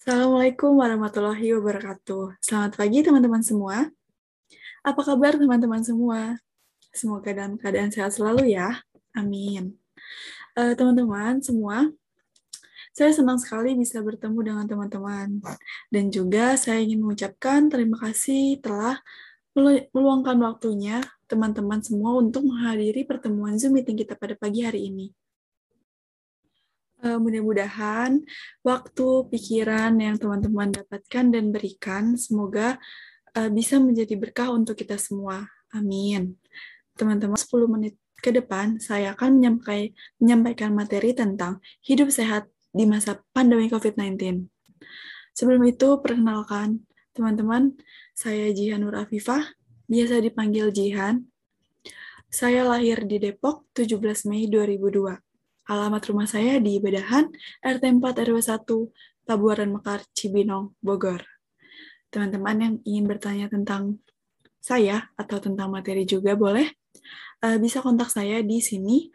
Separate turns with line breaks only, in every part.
Assalamualaikum warahmatullahi wabarakatuh. Selamat pagi teman-teman semua. Apa kabar teman-teman semua? Semoga dalam keadaan sehat selalu ya. Amin. Teman-teman semua, saya senang sekali bisa bertemu dengan teman-teman. Dan juga saya ingin mengucapkan terima kasih telah meluangkan waktunya teman-teman semua untuk menghadiri pertemuan Zoom meeting kita pada pagi hari ini. Mudah-mudahan waktu, pikiran yang teman-teman dapatkan dan berikan, semoga bisa menjadi berkah untuk kita semua. Amin. Teman-teman, 10 menit ke depan, saya akan menyampaikan materi tentang hidup sehat di masa pandemi COVID-19. Sebelum itu, perkenalkan, teman-teman, saya Jihan Nur Afifah, biasa dipanggil Jihan. Saya lahir di Depok, 17 Mei 2002. Alamat rumah saya di Bedahan, RT 4 RW 1, Pabuaran Mekar, Cibinong, Bogor. Teman-teman yang ingin bertanya tentang saya atau tentang materi juga boleh bisa kontak saya di sini,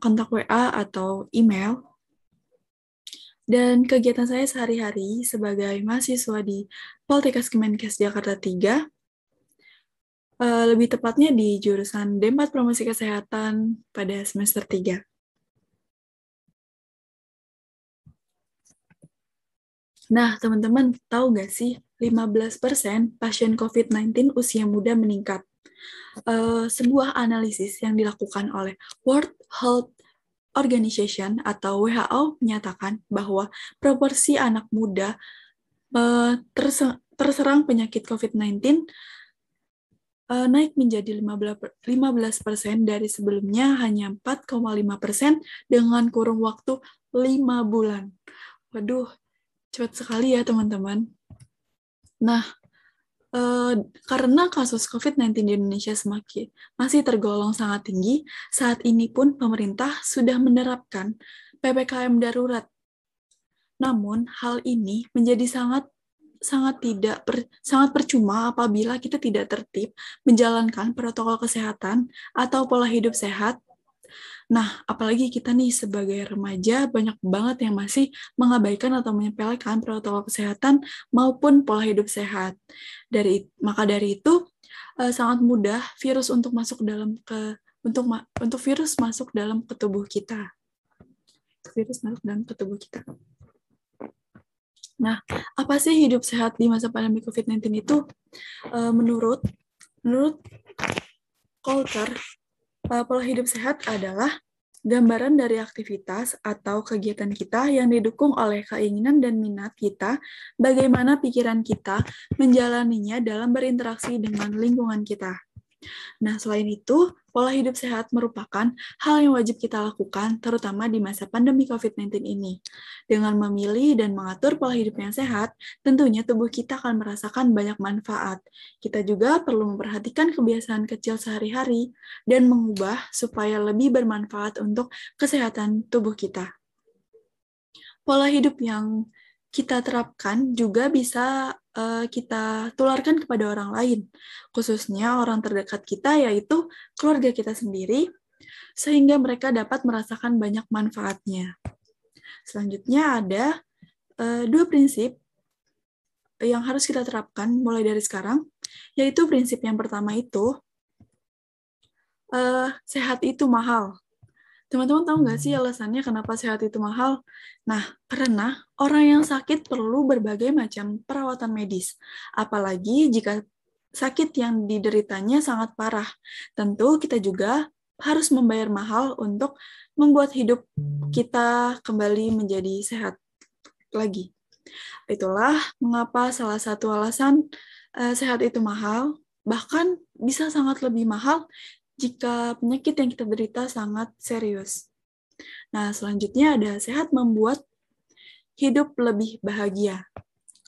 kontak WA atau email. Dan kegiatan saya sehari-hari sebagai mahasiswa di Poltekkes Kemenkes Jakarta 3, lebih tepatnya di jurusan D4 Promosi Kesehatan pada semester 3. Nah, teman-teman tahu nggak sih 15% pasien COVID-19 usia muda meningkat? Sebuah analisis yang dilakukan oleh World Health Organization atau WHO menyatakan bahwa proporsi anak muda terserang penyakit COVID-19 naik menjadi 15% dari sebelumnya hanya 4,5% dengan kurun waktu 5 bulan. Waduh, cepat sekali ya teman-teman. Nah, karena kasus COVID-19 di Indonesia masih tergolong sangat tinggi, saat ini pun pemerintah sudah menerapkan PPKM darurat. Namun, hal ini menjadi sangat percuma apabila kita tidak tertib menjalankan protokol kesehatan atau pola hidup sehat. Nah, apalagi kita nih sebagai remaja banyak banget yang masih mengabaikan atau menyepelekan protokol kesehatan maupun pola hidup sehat. Maka dari itu sangat mudah virus untuk masuk dalam untuk virus masuk dalam ke tubuh kita. Virus masuk dalam ke tubuh kita. Nah, apa sih hidup sehat di masa pandemi COVID-19 itu? Menurut Coulter, pola hidup sehat adalah gambaran dari aktivitas atau kegiatan kita yang didukung oleh keinginan dan minat kita, bagaimana pikiran kita menjalaninya dalam berinteraksi dengan lingkungan kita. Nah, selain itu, pola hidup sehat merupakan hal yang wajib kita lakukan, terutama di masa pandemi COVID-19 ini. Dengan memilih dan mengatur pola hidup yang sehat, tentunya tubuh kita akan merasakan banyak manfaat. Kita juga perlu memperhatikan kebiasaan kecil sehari-hari dan mengubah supaya lebih bermanfaat untuk kesehatan tubuh kita. Pola hidup yang kita terapkan juga bisa kita tularkan kepada orang lain, khususnya orang terdekat kita, yaitu keluarga kita sendiri, sehingga mereka dapat merasakan banyak manfaatnya. Selanjutnya ada dua prinsip yang harus kita terapkan mulai dari sekarang, yaitu prinsip yang pertama itu, sehat itu mahal. Teman-teman tahu nggak sih alasannya kenapa sehat itu mahal? Nah, karena orang yang sakit perlu berbagai macam perawatan medis. Apalagi jika sakit yang dideritanya sangat parah. Tentu kita juga harus membayar mahal untuk membuat hidup kita kembali menjadi sehat lagi. Itulah mengapa salah satu alasan sehat itu mahal, bahkan bisa sangat lebih mahal jika penyakit yang kita derita sangat serius. Nah, selanjutnya ada sehat membuat hidup lebih bahagia.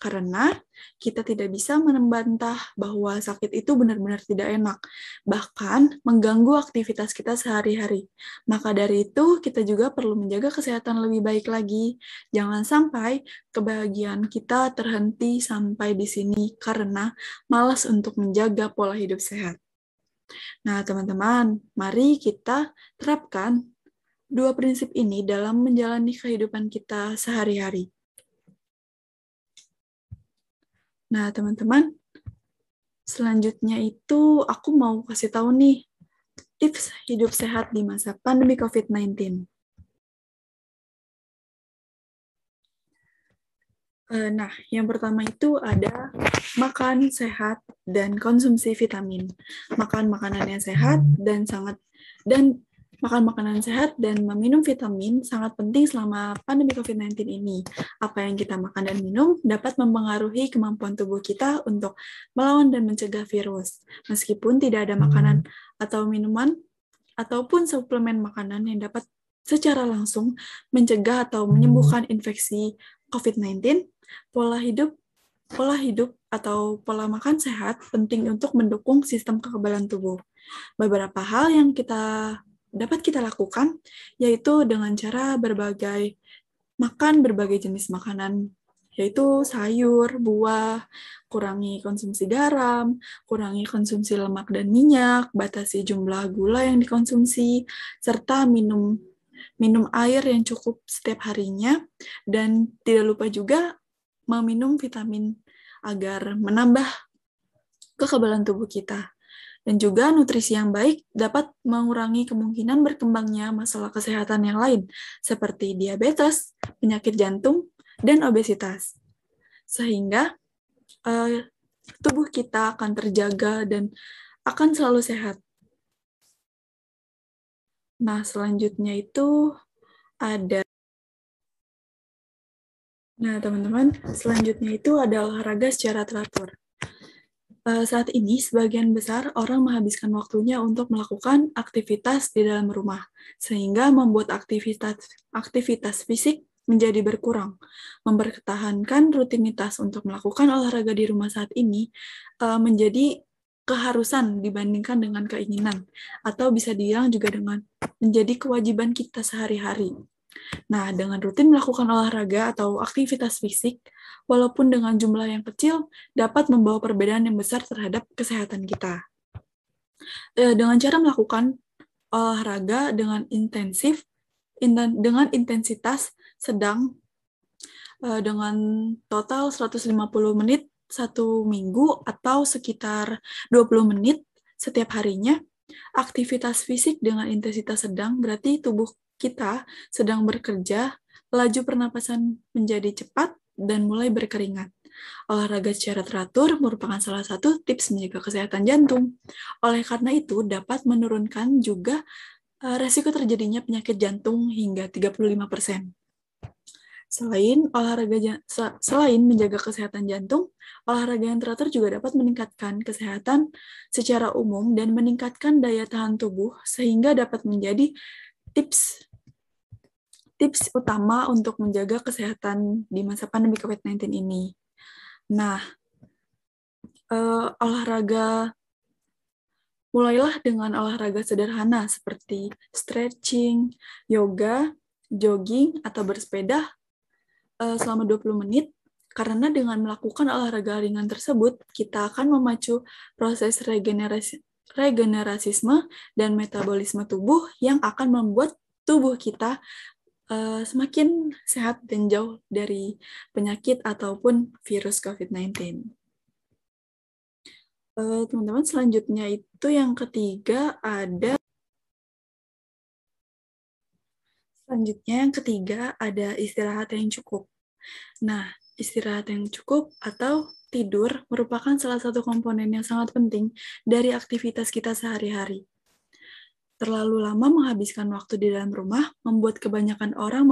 Karena kita tidak bisa membantah bahwa sakit itu benar-benar tidak enak, bahkan mengganggu aktivitas kita sehari-hari. Maka dari itu, kita juga perlu menjaga kesehatan lebih baik lagi. Jangan sampai kebahagiaan kita terhenti sampai di sini karena malas untuk menjaga pola hidup sehat. Nah, teman-teman, mari kita terapkan dua prinsip ini dalam menjalani kehidupan kita sehari-hari. Nah, teman-teman, selanjutnya itu aku mau kasih tahu nih tips hidup sehat di masa pandemi COVID-19. Nah, yang pertama itu ada makan sehat dan konsumsi vitamin. Makan makanan yang sehat dan makan makanan sehat dan meminum vitamin sangat penting selama pandemi COVID-19 ini. Apa yang kita makan dan minum dapat mempengaruhi kemampuan tubuh kita untuk melawan dan mencegah virus. Meskipun tidak ada makanan atau minuman ataupun suplemen makanan yang dapat secara langsung mencegah atau menyembuhkan infeksi COVID-19, pola hidup atau pola makan sehat penting untuk mendukung sistem kekebalan tubuh. Beberapa hal yang dapat kita lakukan yaitu dengan cara makan berbagai jenis makanan, yaitu sayur, buah, kurangi konsumsi garam, kurangi konsumsi lemak dan minyak, batasi jumlah gula yang dikonsumsi, serta minum air yang cukup setiap harinya, dan tidak lupa juga meminum vitamin agar menambah kekebalan tubuh kita. Dan juga nutrisi yang baik dapat mengurangi kemungkinan berkembangnya masalah kesehatan yang lain, seperti diabetes, penyakit jantung, dan obesitas. Sehingga tubuh kita akan terjaga dan akan selalu sehat. Nah, selanjutnya itu ada teman-teman, selanjutnya itu ada olahraga secara teratur. Saat ini, sebagian besar orang menghabiskan waktunya untuk melakukan aktivitas di dalam rumah, sehingga membuat aktivitas fisik menjadi berkurang. Mempertahankan rutinitas untuk melakukan olahraga di rumah saat ini menjadi keharusan dibandingkan dengan keinginan, atau bisa dibilang juga dengan menjadi kewajiban kita sehari-hari. Nah, dengan rutin melakukan olahraga atau aktivitas fisik, walaupun dengan jumlah yang kecil, dapat membawa perbedaan yang besar terhadap kesehatan kita. Dengan cara melakukan olahraga dengan intensitas sedang, dengan total 150 menit satu minggu atau sekitar 20 menit setiap harinya, aktivitas fisik dengan intensitas sedang berarti tubuh kita sedang bekerja, laju pernapasan menjadi cepat, dan mulai berkeringat. Olahraga secara teratur merupakan salah satu tips menjaga kesehatan jantung. Oleh karena itu, dapat menurunkan juga resiko terjadinya penyakit jantung hingga 35%. Selain menjaga kesehatan jantung, olahraga yang teratur juga dapat meningkatkan kesehatan secara umum dan meningkatkan daya tahan tubuh sehingga dapat menjadi tips utama untuk menjaga kesehatan di masa pandemi COVID-19 ini. Nah, mulailah dengan olahraga sederhana seperti stretching, yoga, jogging, atau bersepeda selama 20 menit, karena dengan melakukan olahraga ringan tersebut, kita akan memacu proses regenerasisme dan metabolisme tubuh yang akan membuat tubuh kita semakin sehat dan jauh dari penyakit ataupun virus COVID-19. Teman-teman, selanjutnya itu yang ketiga ada istirahat yang cukup. Nah, istirahat yang cukup atau tidur merupakan salah satu komponen yang sangat penting dari aktivitas kita sehari-hari. Terlalu lama menghabiskan waktu di dalam rumah membuat kebanyakan orang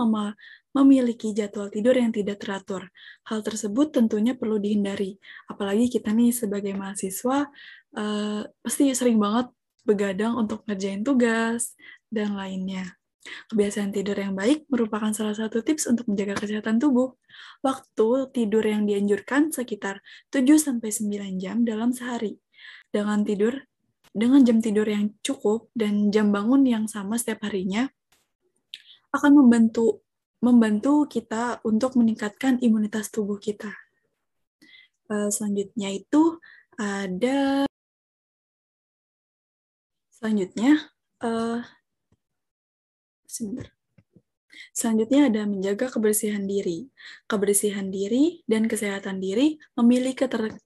memiliki jadwal tidur yang tidak teratur. Hal tersebut tentunya perlu dihindari. Apalagi kita nih sebagai mahasiswa pasti sering banget begadang untuk ngerjain tugas dan lainnya. Kebiasaan tidur yang baik merupakan salah satu tips untuk menjaga kesehatan tubuh. Waktu tidur yang dianjurkan sekitar 7-9 jam dalam sehari. Dengan jam tidur yang cukup dan jam bangun yang sama setiap harinya akan membantu kita untuk meningkatkan imunitas tubuh kita. Selanjutnya, Selanjutnya ada menjaga kebersihan diri. Kebersihan diri dan kesehatan diri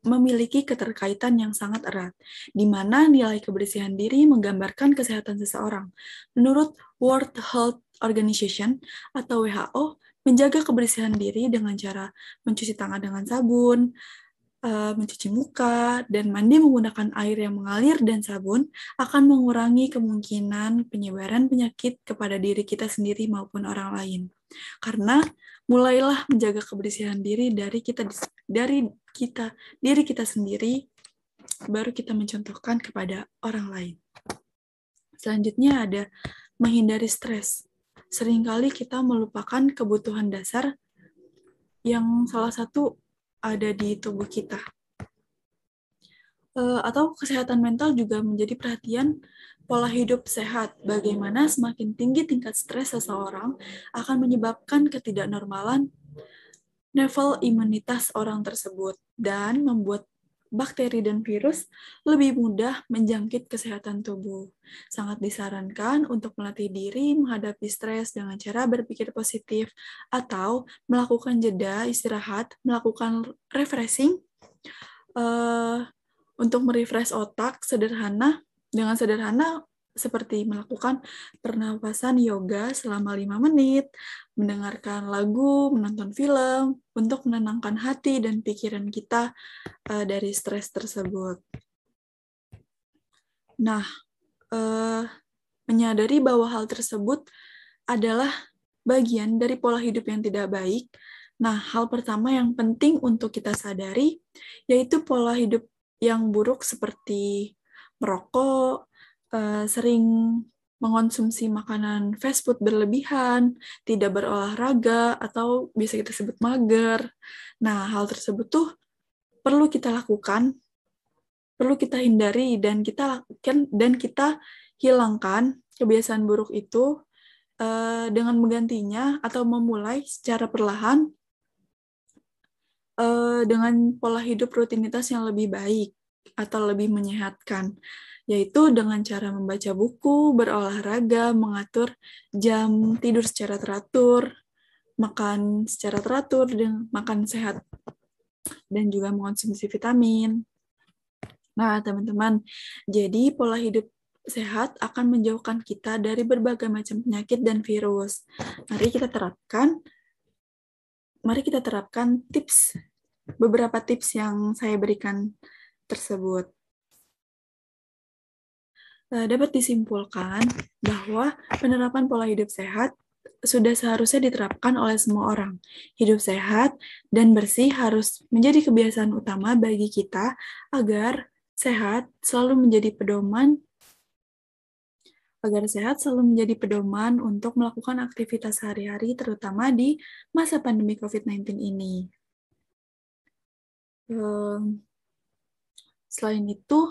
memiliki keterkaitan yang sangat erat, di mana nilai kebersihan diri menggambarkan kesehatan seseorang. Menurut World Health Organization atau WHO, menjaga kebersihan diri dengan cara mencuci tangan dengan sabun, mencuci muka, dan mandi menggunakan air yang mengalir dan sabun akan mengurangi kemungkinan penyebaran penyakit kepada diri kita sendiri maupun orang lain. Karena mulailah menjaga kebersihan diri dari diri kita sendiri, baru kita mencontohkan kepada orang lain. Selanjutnya ada menghindari stres. Seringkali kita melupakan kebutuhan dasar yang salah satu ada di tubuh kita. Atau kesehatan mental juga menjadi perhatian pola hidup sehat. Bagaimana semakin tinggi tingkat stres seseorang akan menyebabkan ketidaknormalan level imunitas orang tersebut dan membuat bakteri dan virus lebih mudah menjangkit kesehatan tubuh. Sangat disarankan untuk melatih diri menghadapi stres dengan cara berpikir positif atau melakukan jeda istirahat, melakukan refreshing, untuk merefresh otak dengan sederhana seperti melakukan pernapasan yoga selama 5 menit, mendengarkan lagu, menonton film, untuk menenangkan hati dan pikiran kita dari stres tersebut. Nah, menyadari bahwa hal tersebut adalah bagian dari pola hidup yang tidak baik. Nah, hal pertama yang penting untuk kita sadari yaitu pola hidup yang buruk seperti merokok, sering mengonsumsi makanan fast food berlebihan, tidak berolahraga, atau bisa kita sebut mager. Nah, hal tersebut tuh perlu kita lakukan, perlu kita hindari, dan kita hilangkan kebiasaan buruk itu dengan menggantinya atau memulai secara perlahan dengan pola hidup rutinitas yang lebih baik atau lebih menyehatkan, yaitu dengan cara membaca buku, berolahraga, mengatur jam tidur secara teratur, makan secara teratur, dan makan sehat, dan juga mengonsumsi vitamin. Nah, teman-teman, jadi pola hidup sehat akan menjauhkan kita dari berbagai macam penyakit dan virus. Mari kita terapkan beberapa tips yang saya berikan tersebut. Dapat disimpulkan bahwa penerapan pola hidup sehat sudah seharusnya diterapkan oleh semua orang. Hidup sehat dan bersih harus menjadi kebiasaan utama bagi kita agar sehat selalu menjadi pedoman untuk melakukan aktivitas sehari-hari, terutama di masa pandemi COVID-19 ini. Selain itu,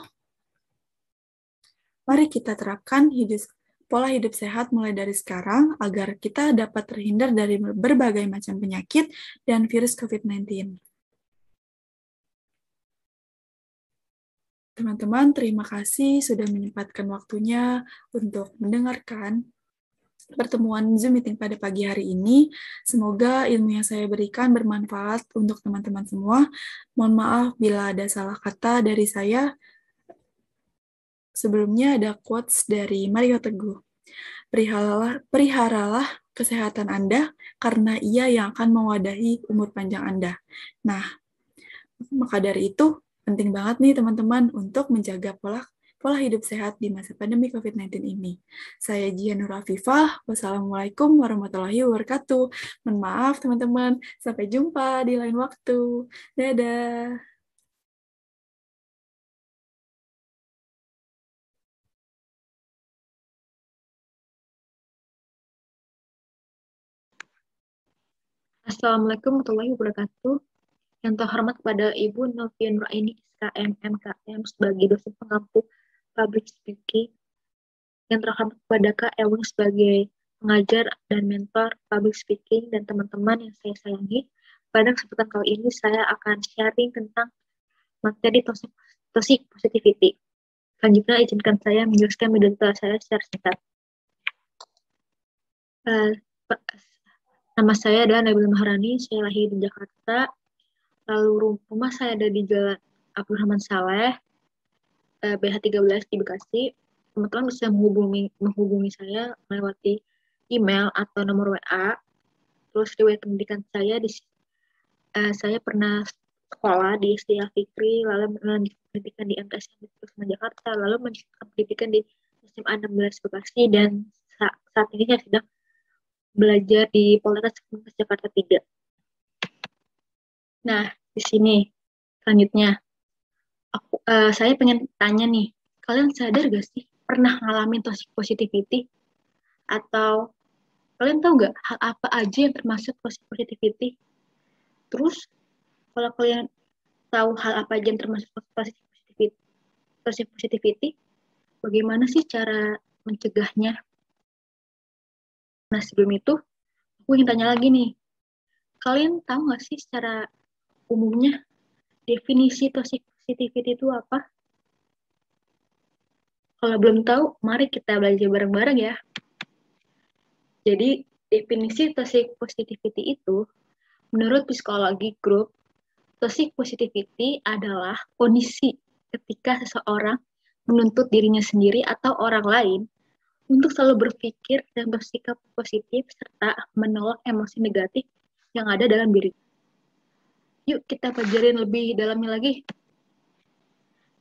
mari kita terapkan pola hidup sehat mulai dari sekarang agar kita dapat terhindar dari berbagai macam penyakit dan virus COVID-19. Teman-teman, terima kasih sudah menyempatkan waktunya untuk mendengarkan pertemuan Zoom meeting pada pagi hari ini. Semoga ilmu yang saya berikan bermanfaat untuk teman-teman semua. Mohon maaf bila ada salah kata dari saya. Sebelumnya ada quotes dari Mario Teguh. Periharalah kesehatan Anda, karena ia yang akan mewadahi umur panjang Anda. Nah, maka dari itu, penting banget nih teman-teman untuk menjaga pola hidup sehat di masa pandemi COVID-19 ini. Saya Jian Nur Afifah, wassalamualaikum warahmatullahi wabarakatuh. Mohon maaf teman-teman, sampai jumpa di lain waktu. Dadah.
Assalamualaikum warahmatullahi wabarakatuh. Yang terhormat kepada Ibu Novia Nuraini SKM MKM sebagai dosen pengampu public speaking. Yang terhormat kepada Kak Ewing sebagai pengajar dan mentor public speaking, dan teman-teman yang saya sayangi. Pada kesempatan kali ini saya akan sharing tentang materi toxic positivity. Selanjutnya izinkan saya menjelaskan metode saya secara singkat. Nama saya adalah Nabila Maharani, saya lahir di Jakarta. Lalu rumah saya ada di Jalan Abdurrahman Saleh, BH13 di Bekasi. Teman-teman bisa menghubungi saya melewati email atau nomor WA. Terus riwayat pendidikan saya saya pernah sekolah di SD Al Fikri, lalu melanjutkan pendidikan di MTS Jakarta, lalu melanjutkan pendidikan di SMA 16 Bekasi, dan saat ini saya sedang belajar di Poltekkes Jakarta 3. Nah, di sini selanjutnya saya pengen tanya nih, kalian sadar gak sih pernah ngalamin toxic positivity? Atau kalian tahu nggak hal apa aja yang termasuk toxic positivity? Terus kalau kalian tahu hal apa aja yang termasuk toxic positivity, bagaimana sih cara mencegahnya? Nah, sebelum itu aku ingin tanya lagi nih, kalian tahu nggak sih secara umumnya definisi toxic positivity itu apa? Kalau belum tahu, mari kita belajar bareng-bareng ya. Jadi, definisi toxic positivity itu, menurut psikologi grup, toxic positivity adalah kondisi ketika seseorang menuntut dirinya sendiri atau orang lain untuk selalu berpikir dan bersikap positif serta menolak emosi negatif yang ada dalam diri. Yuk kita pelajarin lebih dalamnya lagi.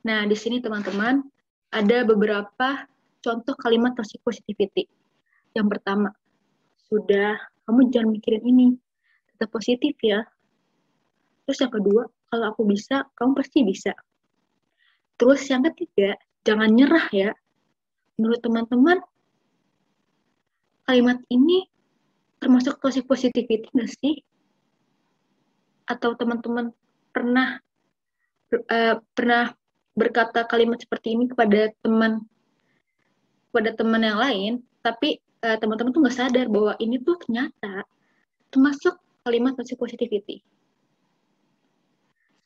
Nah, di sini teman-teman ada beberapa contoh kalimat toxic positivity. Yang pertama, sudah, kamu jangan mikirin ini, tetap positif ya. Terus yang kedua, kalau aku bisa, kamu pasti bisa. Terus yang ketiga, jangan nyerah ya. Menurut teman-teman, kalimat ini termasuk toxic positivity nggak sih? Atau teman-teman pernah berkata kalimat seperti ini kepada teman yang lain, tapi teman-teman tuh nggak sadar bahwa ini tuh ternyata termasuk kalimat toxic positivity.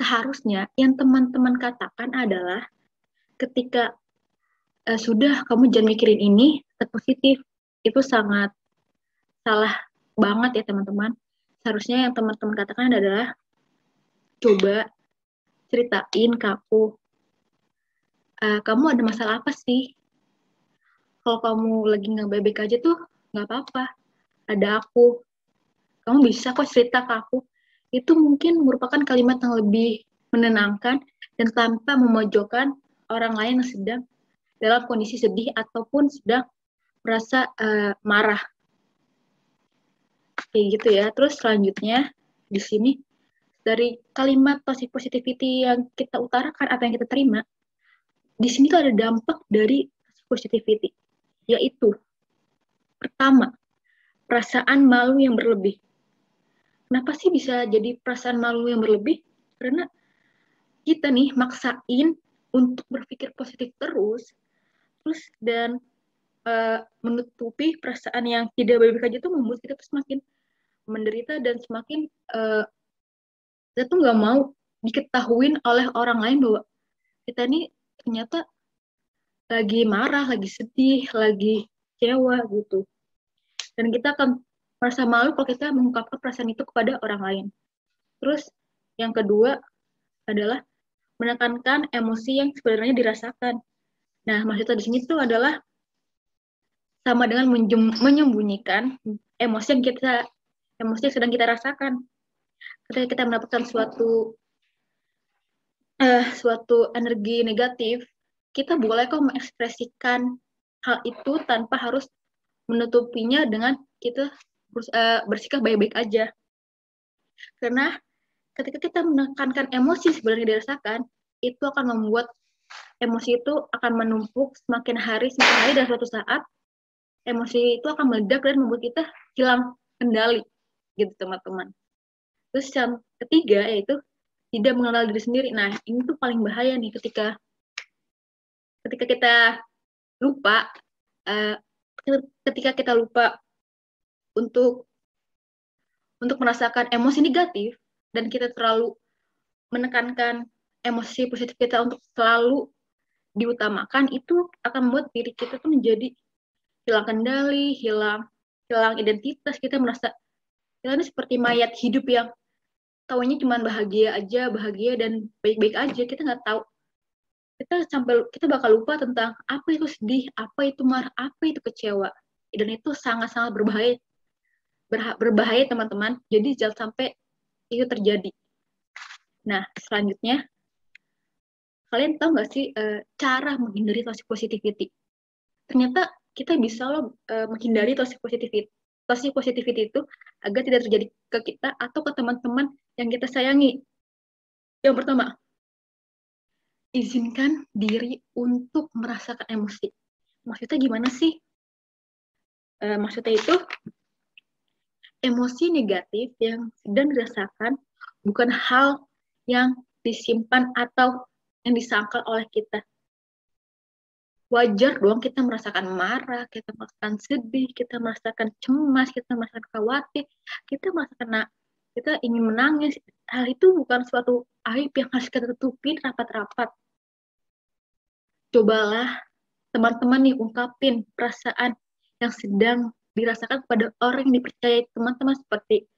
Seharusnya yang teman-teman katakan adalah ketika sudah kamu jangan mikirin ini, tetap positif. Itu sangat salah banget ya teman-teman. Seharusnya yang teman-teman katakan adalah coba ceritain ke aku, kamu ada masalah apa sih? Kalau kamu lagi nggak baik-baik aja tuh nggak apa-apa, ada aku. Kamu bisa kok cerita ke aku. Itu mungkin merupakan kalimat yang lebih menenangkan dan tanpa memojokkan orang lain yang sedang dalam kondisi sedih ataupun sedang merasa marah. Kayak gitu ya. Terus selanjutnya di sini dari kalimat toxic positivity yang kita utarakan atau yang kita terima, di sini tuh ada dampak dari toxic positivity, yaitu pertama, perasaan malu yang berlebih. Kenapa sih bisa jadi perasaan malu yang berlebih? Karena kita nih maksain untuk berpikir positif terus dan menutupi perasaan yang tidak baik-baik aja tuh membuat kita tuh semakin menderita dan semakin kita tuh nggak mau diketahuin oleh orang lain bahwa kita nih ternyata lagi marah, lagi sedih, lagi kecewa gitu. Dan kita akan merasa malu kalau kita mengungkapkan perasaan itu kepada orang lain. Terus yang kedua adalah menekankan emosi yang sebenarnya dirasakan. Nah, maksudnya di sini tuh adalah sama dengan menyembunyikan emosi yang sedang kita rasakan. Ketika kita mendapatkan suatu energi negatif, kita boleh kok mengekspresikan hal itu tanpa harus menutupinya dengan kita bersikap baik-baik aja. Karena ketika kita menekankan emosi sebenarnya dirasakan, itu akan membuat emosi itu akan menumpuk semakin hari dan suatu saat emosi itu akan meledak dan membuat kita hilang kendali gitu teman-teman. Terus yang ketiga yaitu tidak mengenal diri sendiri. Nah, ini tuh paling bahaya nih ketika kita lupa ketika kita lupa untuk merasakan emosi negatif dan kita terlalu menekankan emosi positif kita untuk selalu diutamakan, itu akan membuat diri kita tuh menjadi hilang kendali, hilang identitas, kita merasa Kita ini seperti mayat hidup yang taunya cuma bahagia aja, bahagia dan baik-baik aja. Kita nggak tahu. Kita bakal lupa tentang apa itu sedih, apa itu marah, apa itu kecewa. Dan itu sangat-sangat berbahaya teman-teman. Jadi jangan sampai itu terjadi. Nah, selanjutnya, kalian tahu nggak sih cara menghindari toxic positivity? Ternyata kita bisa loh menghindari toxic positivity. Toxic positivity itu agar tidak terjadi ke kita atau ke teman-teman yang kita sayangi. Yang pertama, izinkan diri untuk merasakan emosi. Maksudnya gimana sih? Maksudnya itu, emosi negatif yang sedang dirasakan bukan hal yang disimpan atau yang disangkal oleh kita. Wajar dong kita merasakan marah, kita merasakan sedih, kita merasakan cemas, kita merasakan khawatir, kita ingin menangis. Hal itu bukan suatu aib yang harus kita tutupin rapat-rapat. Cobalah teman-teman nih ungkapin perasaan yang sedang dirasakan kepada orang yang dipercayai teman-teman seperti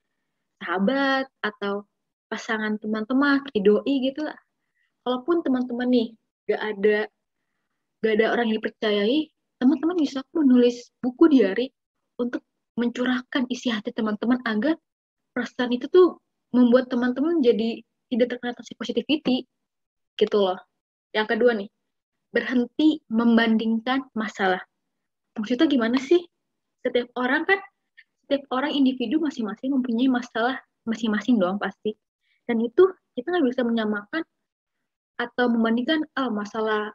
sahabat atau pasangan teman-teman, doi gitu lah. Kalaupun teman-teman nih gak ada orang yang dipercayai, teman-teman bisa menulis buku diary untuk mencurahkan isi hati teman-teman agar perasaan itu tuh membuat teman-teman jadi tidak terkena toxic positivity gitu loh. Yang kedua nih, berhenti membandingkan masalah. Maksudnya gimana sih? Setiap orang individu masing-masing mempunyai masalah masing-masing dong pasti. Dan itu kita nggak bisa menyamakan atau membandingkan masalah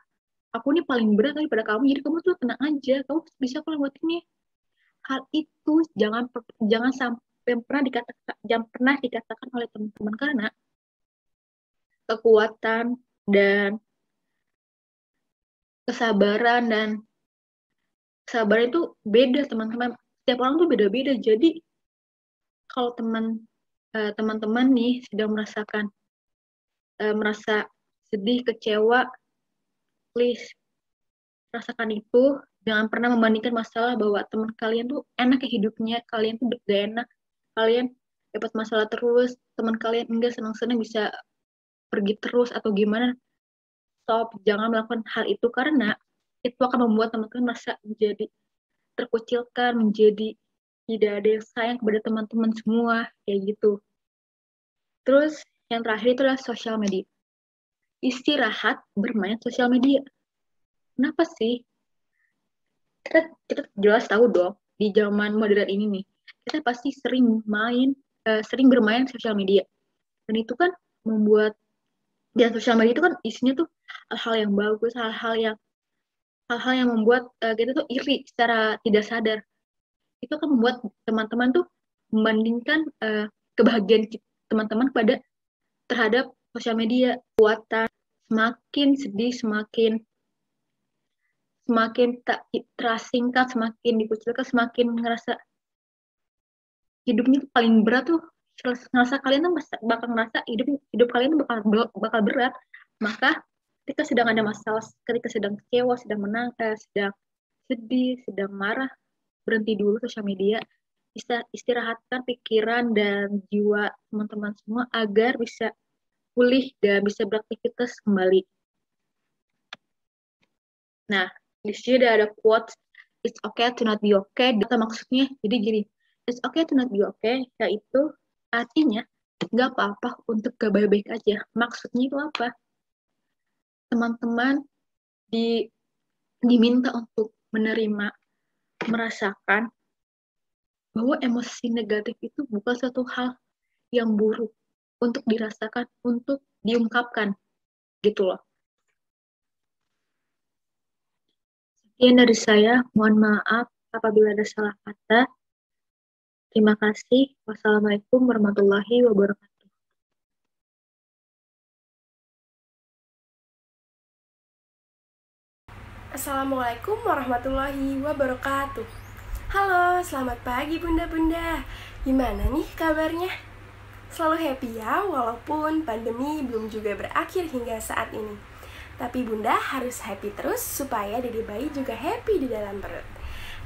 aku ini paling berat daripada kamu, jadi kamu tuh tenang aja, kamu bisa kok lewat ini. Hal itu jangan sampai pernah dikatakan oleh teman-teman, karena kekuatan dan kesabaran itu beda teman-teman. Setiap orang tuh beda-beda. Jadi kalau teman-teman nih sedang merasa sedih, kecewa, please rasakan itu. Jangan pernah membandingkan masalah bahwa teman kalian tuh enak ya hidupnya, kalian tuh gak enak, kalian dapat masalah terus, teman kalian enggak senang-senang bisa pergi terus atau gimana. Stop, jangan melakukan hal itu karena itu akan membuat teman-teman merasa menjadi terkucilkan, menjadi tidak ada yang sayang kepada teman-teman semua, kayak gitu. Terus yang terakhir itu adalah sosial media. Istirahat bermain sosial media. Kenapa sih? Kita jelas tahu dong, di zaman modern ini nih, kita pasti sering bermain sosial media. Dan itu kan membuat, dan sosial media itu kan isinya tuh hal-hal yang bagus, hal-hal yang membuat kita tuh iri secara tidak sadar. Itu akan membuat teman-teman tuh membandingkan kebahagiaan teman-teman terhadap sosial media. Kuatan semakin sedih, semakin tak terasingkan, semakin dikucilkan, semakin ngerasa hidupnya paling berat tuh. Ngerasa kalian tuh bakal ngerasa hidup kalian tuh bakal berat. Maka ketika sedang ada masalah, ketika sedang kecewa, sedang sedang sedih, sedang marah, berhenti dulu sosial media, istirahatkan pikiran dan jiwa teman-teman semua agar bisa pulih dan bisa beraktivitas kembali. Nah, di sini ada quotes, it's okay to not be okay. Maksudnya, jadi gini, it's okay to not be okay, yaitu artinya nggak apa-apa untuk gak baik-baik aja. Maksudnya itu apa? Teman-teman diminta untuk menerima, merasakan bahwa emosi negatif itu bukan suatu hal yang buruk untuk dirasakan, untuk diungkapkan, gitu loh. Sekian dari saya, mohon maaf apabila ada salah kata. Terima kasih. Wassalamualaikum warahmatullahi wabarakatuh.
Assalamualaikum warahmatullahi wabarakatuh. Halo, selamat pagi bunda-bunda. Gimana nih kabarnya? Selalu happy ya, walaupun pandemi belum juga berakhir hingga saat ini. Tapi bunda harus happy terus supaya dede bayi juga happy di dalam perut.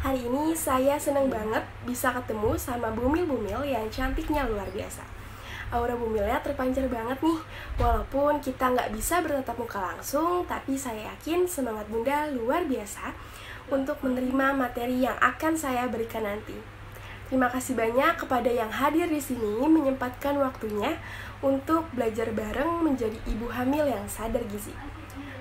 Hari ini saya seneng banget bisa ketemu sama bumil-bumil yang cantiknya luar biasa. Aura bumilnya terpancar banget nih. Walaupun kita nggak bisa bertatap muka langsung, tapi saya yakin semangat Bunda luar biasa untuk menerima materi yang akan saya berikan nanti. Terima kasih banyak kepada yang hadir di sini menyempatkan waktunya untuk belajar bareng menjadi ibu hamil yang sadar gizi.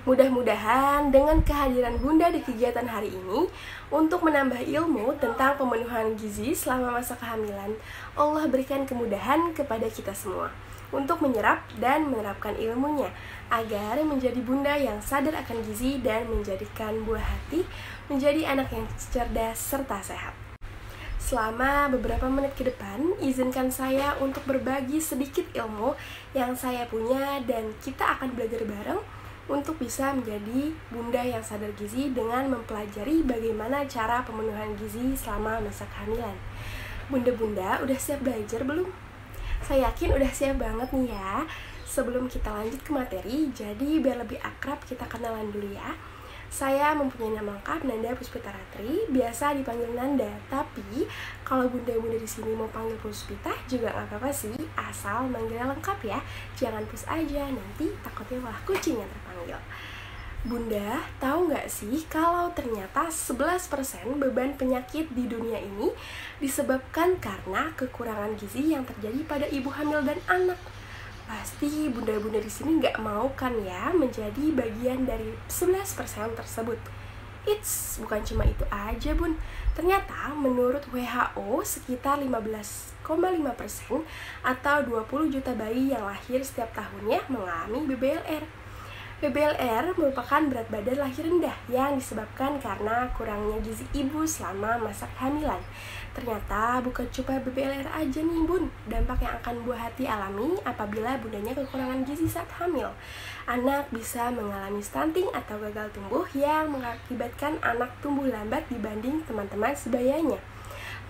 Mudah-mudahan dengan kehadiran Bunda di kegiatan hari ini untuk menambah ilmu tentang pemenuhan gizi selama masa kehamilan, Allah berikan kemudahan kepada kita semua untuk menyerap dan menerapkan ilmunya agar menjadi bunda yang sadar akan gizi dan menjadikan buah hati menjadi anak yang cerdas serta sehat. Selama beberapa menit ke depan, izinkan saya untuk berbagi sedikit ilmu yang saya punya dan kita akan belajar bareng untuk bisa menjadi bunda yang sadar gizi dengan mempelajari bagaimana cara pemenuhan gizi selama masa kehamilan. Bunda-bunda udah siap belajar belum? Saya yakin udah siap banget nih ya. Sebelum kita lanjut ke materi, jadi biar lebih akrab kita kenalan dulu ya. Saya mempunyai nama lengkap Nanda Puspita Ratri, biasa dipanggil Nanda. Tapi kalau bunda-bunda di sini mau panggil Puspita juga nggak apa-apa sih, asal manggilnya lengkap ya. Jangan pus aja, nanti takutnya malah kucing yang terpanggil. Bunda, tahu nggak sih kalau ternyata 11% beban penyakit di dunia ini disebabkan karena kekurangan gizi yang terjadi pada ibu hamil dan anak. Pasti bunda-bunda di sini nggak mau kan ya menjadi bagian dari 11% tersebut. Bukan cuma itu aja bun. Ternyata menurut WHO sekitar 15,5% atau 20 juta bayi yang lahir setiap tahunnya mengalami BBLR. BBLR merupakan berat badan lahir rendah yang disebabkan karena kurangnya gizi ibu selama masa kehamilan. Ternyata bukan cuma BBLR aja nih bun, dampak yang akan buah hati alami apabila bundanya kekurangan gizi saat hamil. Anak bisa mengalami stunting atau gagal tumbuh yang mengakibatkan anak tumbuh lambat dibanding teman-teman sebayanya.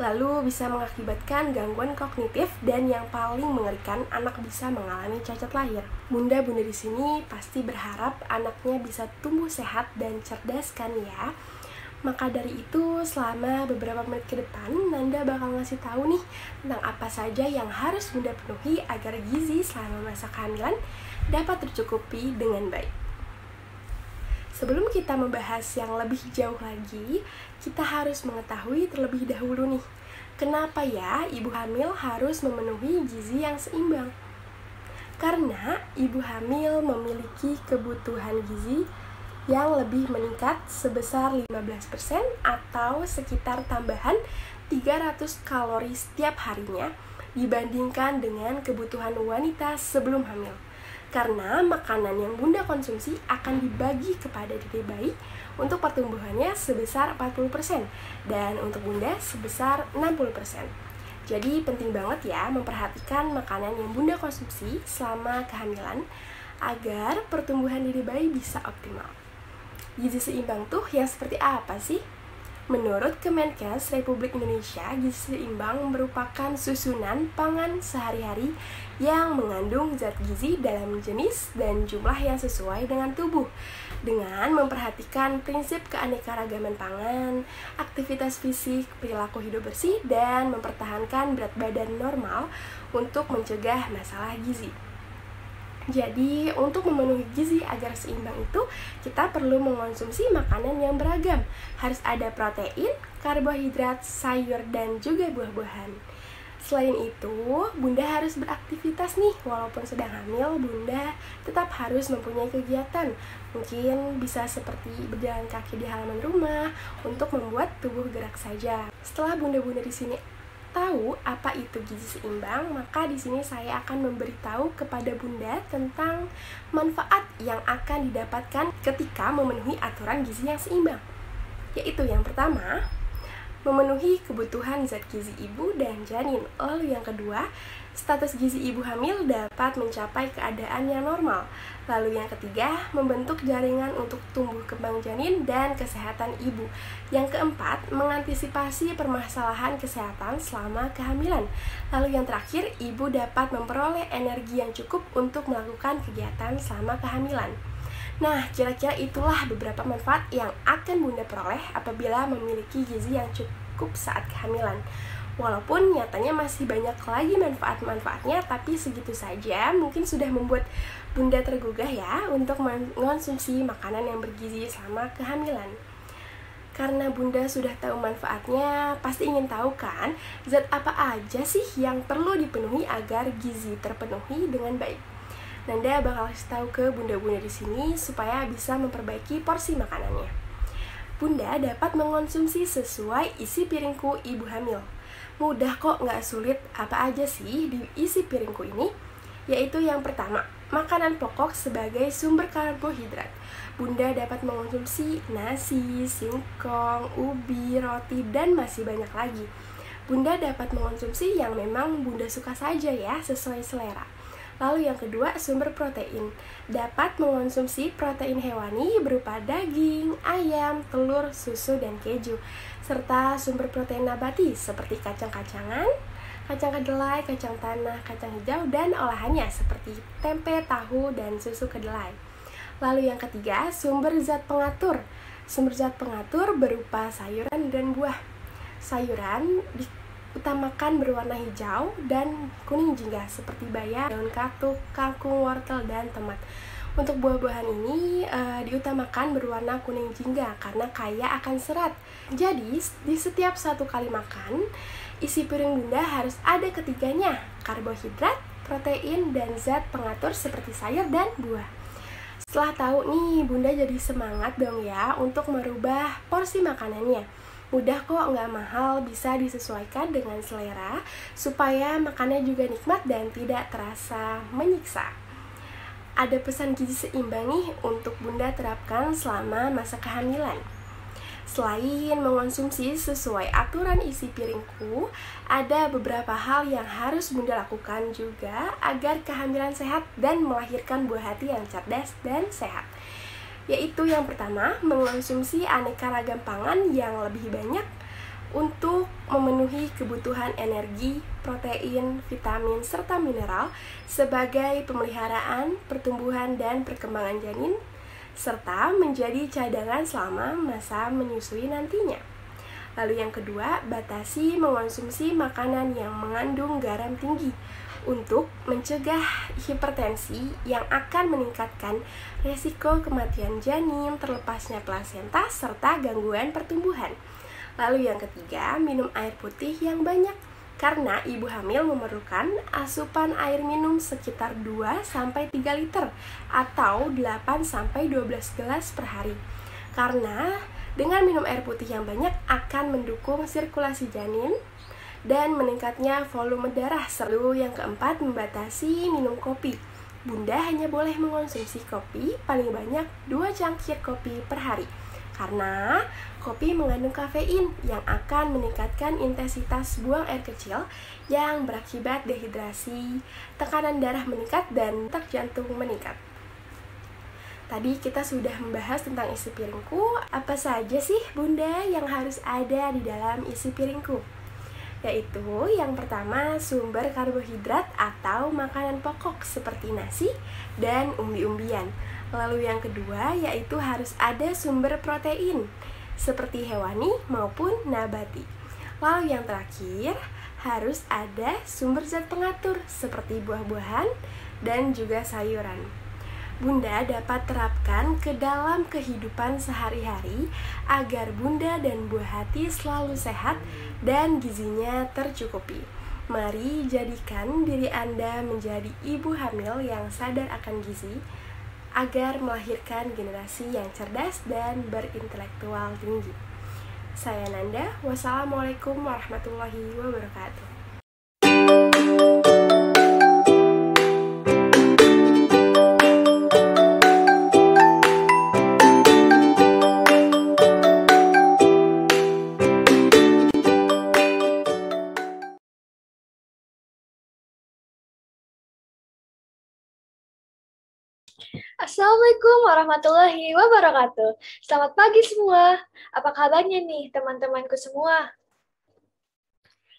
Lalu bisa mengakibatkan gangguan kognitif dan yang paling mengerikan anak bisa mengalami cacat lahir. Bunda-bunda di sini pasti berharap anaknya bisa tumbuh sehat dan cerdas kan ya. Maka dari itu, selama beberapa menit ke depan, Nanda bakal ngasih tahu nih tentang apa saja yang harus Bunda penuhi agar gizi selama masa kehamilan dapat tercukupi dengan baik. Sebelum kita membahas yang lebih jauh lagi, kita harus mengetahui terlebih dahulu nih, kenapa ya ibu hamil harus memenuhi gizi yang seimbang? Karena ibu hamil memiliki kebutuhan gizi yang lebih meningkat sebesar 15% atau sekitar tambahan 300 kalori setiap harinya dibandingkan dengan kebutuhan wanita sebelum hamil. Karena makanan yang bunda konsumsi akan dibagi kepada diri bayi untuk pertumbuhannya sebesar 40% dan untuk bunda sebesar 60%. Jadi penting banget ya memperhatikan makanan yang bunda konsumsi selama kehamilan agar pertumbuhan diri bayi bisa optimal. Gizi seimbang tuh yang seperti apa sih? Menurut Kemenkes Republik Indonesia, gizi seimbang merupakan susunan pangan sehari-hari yang mengandung zat gizi dalam jenis dan jumlah yang sesuai dengan tubuh, dengan memperhatikan prinsip keanekaragaman pangan, aktivitas fisik, perilaku hidup bersih, dan mempertahankan berat badan normal untuk mencegah masalah gizi. Jadi, untuk memenuhi gizi agar seimbang itu, kita perlu mengonsumsi makanan yang beragam. Harus ada protein, karbohidrat, sayur, dan juga buah-buahan. Selain itu, bunda harus beraktivitas nih. Walaupun sedang hamil, bunda tetap harus mempunyai kegiatan. Mungkin bisa seperti berjalan kaki di halaman rumah untuk membuat tubuh gerak saja. Setelah bunda-bunda di sini tahu apa itu gizi seimbang, maka di sini saya akan memberitahu kepada bunda tentang manfaat yang akan didapatkan ketika memenuhi aturan gizi yang seimbang. Yaitu yang pertama, memenuhi kebutuhan zat gizi ibu dan janin. Lalu yang kedua, status gizi ibu hamil dapat mencapai keadaan yang normal. Lalu yang ketiga, membentuk jaringan untuk tumbuh kembang janin dan kesehatan ibu. Yang keempat, mengantisipasi permasalahan kesehatan selama kehamilan. Lalu yang terakhir, ibu dapat memperoleh energi yang cukup untuk melakukan kegiatan selama kehamilan. Nah, kira-kira itulah beberapa manfaat yang akan Bunda peroleh apabila memiliki gizi yang cukup saat kehamilan. Walaupun nyatanya masih banyak lagi manfaat-manfaatnya, tapi segitu saja mungkin sudah membuat Bunda tergugah ya untuk mengonsumsi makanan yang bergizi selama kehamilan. Karena Bunda sudah tahu manfaatnya, pasti ingin tahu kan zat apa aja sih yang perlu dipenuhi agar gizi terpenuhi dengan baik. Nanda bakal kasih tahu ke bunda-bunda di sini supaya bisa memperbaiki porsi makanannya. Bunda dapat mengonsumsi sesuai isi piringku ibu hamil. Mudah kok, nggak sulit. Apa aja sih di isi piringku ini? Yaitu yang pertama, makanan pokok sebagai sumber karbohidrat. Bunda dapat mengonsumsi nasi, singkong, ubi, roti, dan masih banyak lagi. Bunda dapat mengonsumsi yang memang Bunda suka saja ya, sesuai selera. Lalu yang kedua, sumber protein. Dapat mengonsumsi protein hewani berupa daging, ayam, telur, susu, dan keju. Serta sumber protein nabati seperti kacang-kacangan, kacang kedelai, kacang tanah, kacang hijau, dan olahannya seperti tempe, tahu, dan susu kedelai. Lalu yang ketiga, sumber zat pengatur. Sumber zat pengatur berupa sayuran dan buah. Sayuran utamakan berwarna hijau dan kuning jingga seperti bayam, daun katuk, kangkung, wortel, dan tomat. Untuk buah-buahan ini diutamakan berwarna kuning jingga karena kaya akan serat. Jadi di setiap satu kali makan, isi piring Bunda harus ada ketiganya, karbohidrat, protein, dan zat pengatur seperti sayur dan buah. Setelah tahu nih, Bunda jadi semangat dong ya untuk merubah porsi makanannya. Mudah kok, nggak mahal, bisa disesuaikan dengan selera supaya makannya juga nikmat dan tidak terasa menyiksa. Ada pesan gizi seimbang nih untuk Bunda terapkan selama masa kehamilan. Selain mengonsumsi sesuai aturan isi piringku, ada beberapa hal yang harus Bunda lakukan juga agar kehamilan sehat dan melahirkan buah hati yang cerdas dan sehat. Yaitu yang pertama, mengonsumsi aneka ragam pangan yang lebih banyak untuk memenuhi kebutuhan energi, protein, vitamin, serta mineral sebagai pemeliharaan, pertumbuhan, dan perkembangan janin, serta menjadi cadangan selama masa menyusui nantinya. Lalu yang kedua, batasi mengonsumsi makanan yang mengandung garam tinggi untuk mencegah hipertensi yang akan meningkatkan resiko kematian janin, terlepasnya plasenta, serta gangguan pertumbuhan. Lalu yang ketiga, minum air putih yang banyak karena ibu hamil memerlukan asupan air minum sekitar 2-3 liter atau 8-12 gelas per hari. Karena dengan minum air putih yang banyak akan mendukung sirkulasi janin dan meningkatnya volume darah. Lalu yang keempat, membatasi minum kopi. Bunda hanya boleh mengonsumsi kopi paling banyak 2 cangkir kopi per hari. Karena kopi mengandung kafein yang akan meningkatkan intensitas buang air kecil yang berakibat dehidrasi, tekanan darah meningkat, dan detak jantung meningkat. Tadi kita sudah membahas tentang isi piringku. Apa saja sih Bunda yang harus ada di dalam isi piringku? Yaitu yang pertama, sumber karbohidrat atau makanan pokok seperti nasi dan umbi-umbian. Lalu yang kedua yaitu harus ada sumber protein seperti hewani maupun nabati. Lalu yang terakhir harus ada sumber zat pengatur seperti buah-buahan dan juga sayuran. Bunda dapat terapkan ke dalam kehidupan sehari-hari agar Bunda dan buah hati selalu sehat dan gizinya tercukupi. Mari jadikan diri Anda menjadi ibu hamil yang sadar akan gizi agar melahirkan generasi yang cerdas dan berintelektual tinggi. Saya Nanda, wassalamualaikum warahmatullahi wabarakatuh.
Assalamualaikum warahmatullahi wabarakatuh. Selamat pagi semua. Apa kabarnya nih teman-temanku semua?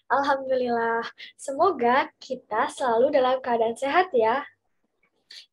Alhamdulillah. Semoga kita selalu dalam keadaan sehat ya.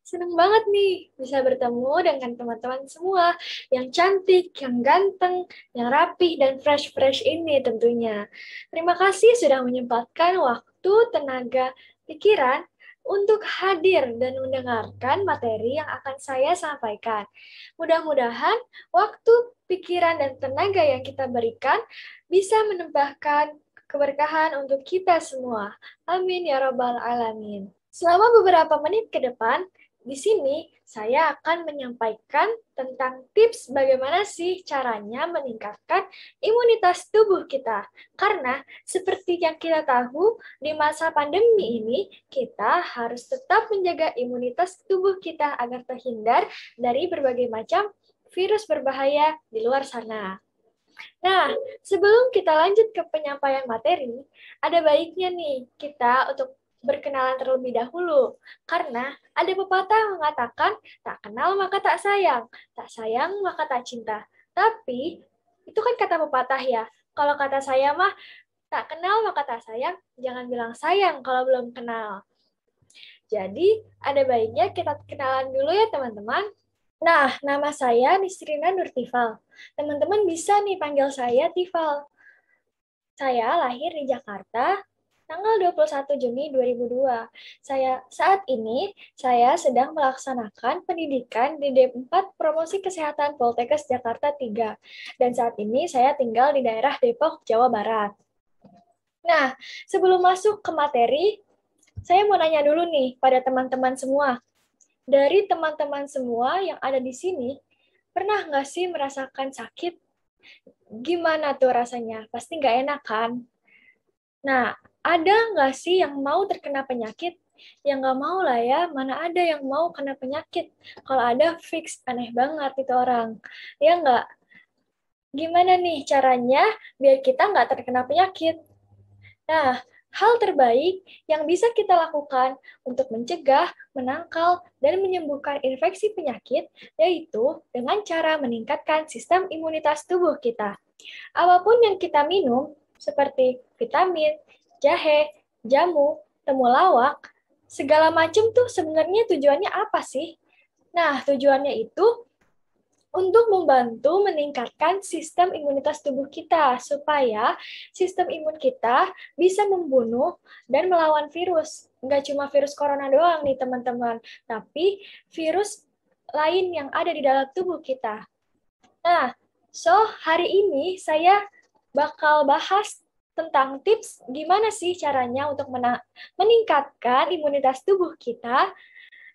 Seneng banget nih bisa bertemu dengan teman-teman semua yang cantik, yang ganteng, yang rapi, dan fresh-fresh ini tentunya. Terima kasih sudah menyempatkan waktu, tenaga, pikiran untuk hadir dan mendengarkan materi yang akan saya sampaikan. Mudah-mudahan waktu, pikiran, dan tenaga yang kita berikan bisa menambahkan keberkahan untuk kita semua. Amin ya Rabbal 'Alamin. Selama beberapa menit ke depan, di sini saya akan menyampaikan tentang tips bagaimana sih caranya meningkatkan imunitas tubuh kita. Karena seperti yang kita tahu, di masa pandemi ini kita harus tetap menjaga imunitas tubuh kita agar terhindar dari berbagai macam virus berbahaya di luar sana. Nah, sebelum kita lanjut ke penyampaian materi, ada baiknya nih kita untuk berkenalan terlebih dahulu. Karena ada pepatah yang mengatakan, tak kenal maka tak sayang maka tak cinta. Tapi, itu kan kata pepatah ya. Kalau kata saya mah, tak kenal maka tak sayang, jangan bilang sayang kalau belum kenal. Jadi, ada baiknya kita kenalan dulu ya teman-teman. Nah, nama saya Nisrina Nurtifal. Teman-teman bisa nih panggil saya Tifal. Saya lahir di Jakarta, tanggal 21 Juni 2002. Saat ini saya sedang melaksanakan pendidikan di D4 Promosi Kesehatan Poltekkes Jakarta 3. Dan saat ini saya tinggal di daerah Depok, Jawa Barat. Nah, sebelum masuk ke materi, saya mau nanya dulu nih pada teman-teman semua. Dari teman-teman semua yang ada di sini, pernah nggak sih merasakan sakit? Gimana tuh rasanya? Pasti nggak enak kan? Nah, ada nggak sih yang mau terkena penyakit? Ya nggak mau lah ya, mana ada yang mau kena penyakit. Kalau ada, fix aneh banget itu orang. Ya nggak? Gimana nih caranya biar kita nggak terkena penyakit? Nah, hal terbaik yang bisa kita lakukan untuk mencegah, menangkal, dan menyembuhkan infeksi penyakit yaitu dengan cara meningkatkan sistem imunitas tubuh kita. Apapun yang kita minum, seperti vitamin, jahe, jamu, temulawak, segala macam tuh sebenarnya tujuannya apa sih? Nah, tujuannya itu untuk membantu meningkatkan sistem imunitas tubuh kita, supaya sistem imun kita bisa membunuh dan melawan virus. Nggak cuma virus corona doang nih teman-teman, tapi virus lain yang ada di dalam tubuh kita. Nah, hari ini saya bakal bahas tentang tips gimana sih caranya untuk meningkatkan imunitas tubuh kita.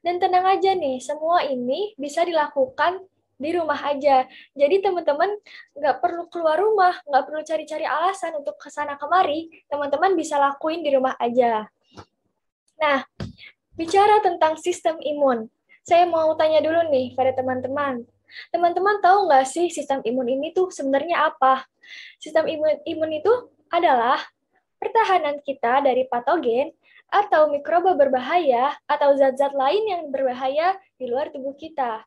Dan tenang aja nih, semua ini bisa dilakukan di rumah aja. Jadi teman-teman nggak perlu keluar rumah, nggak perlu cari-cari alasan untuk kesana kemari. Teman-teman bisa lakuin di rumah aja. Nah, bicara tentang sistem imun, saya mau tanya dulu nih pada teman-teman. Teman-teman tahu nggak sih sistem imun ini tuh sebenarnya apa? Sistem imun itu adalah pertahanan kita dari patogen atau mikroba berbahaya atau zat-zat lain yang berbahaya di luar tubuh kita.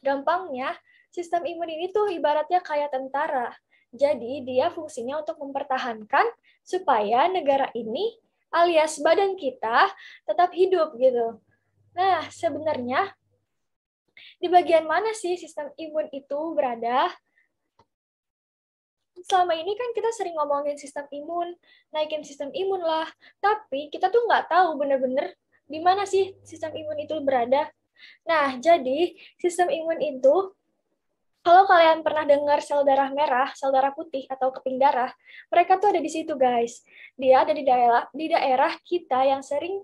Gampangnya, sistem imun ini tuh ibaratnya kayak tentara. Jadi dia fungsinya untuk mempertahankan supaya negara ini alias badan kita tetap hidup gitu. Nah, sebenarnya di bagian mana sih sistem imun itu berada? Selama ini kan kita sering ngomongin sistem imun, naikin sistem imun lah. Tapi kita tuh nggak tahu bener-bener di mana sih sistem imun itu berada. Nah, jadi sistem imun itu, kalau kalian pernah dengar sel darah merah, sel darah putih, atau keping darah, mereka tuh ada di situ, guys. Dia ada di daerah kita yang sering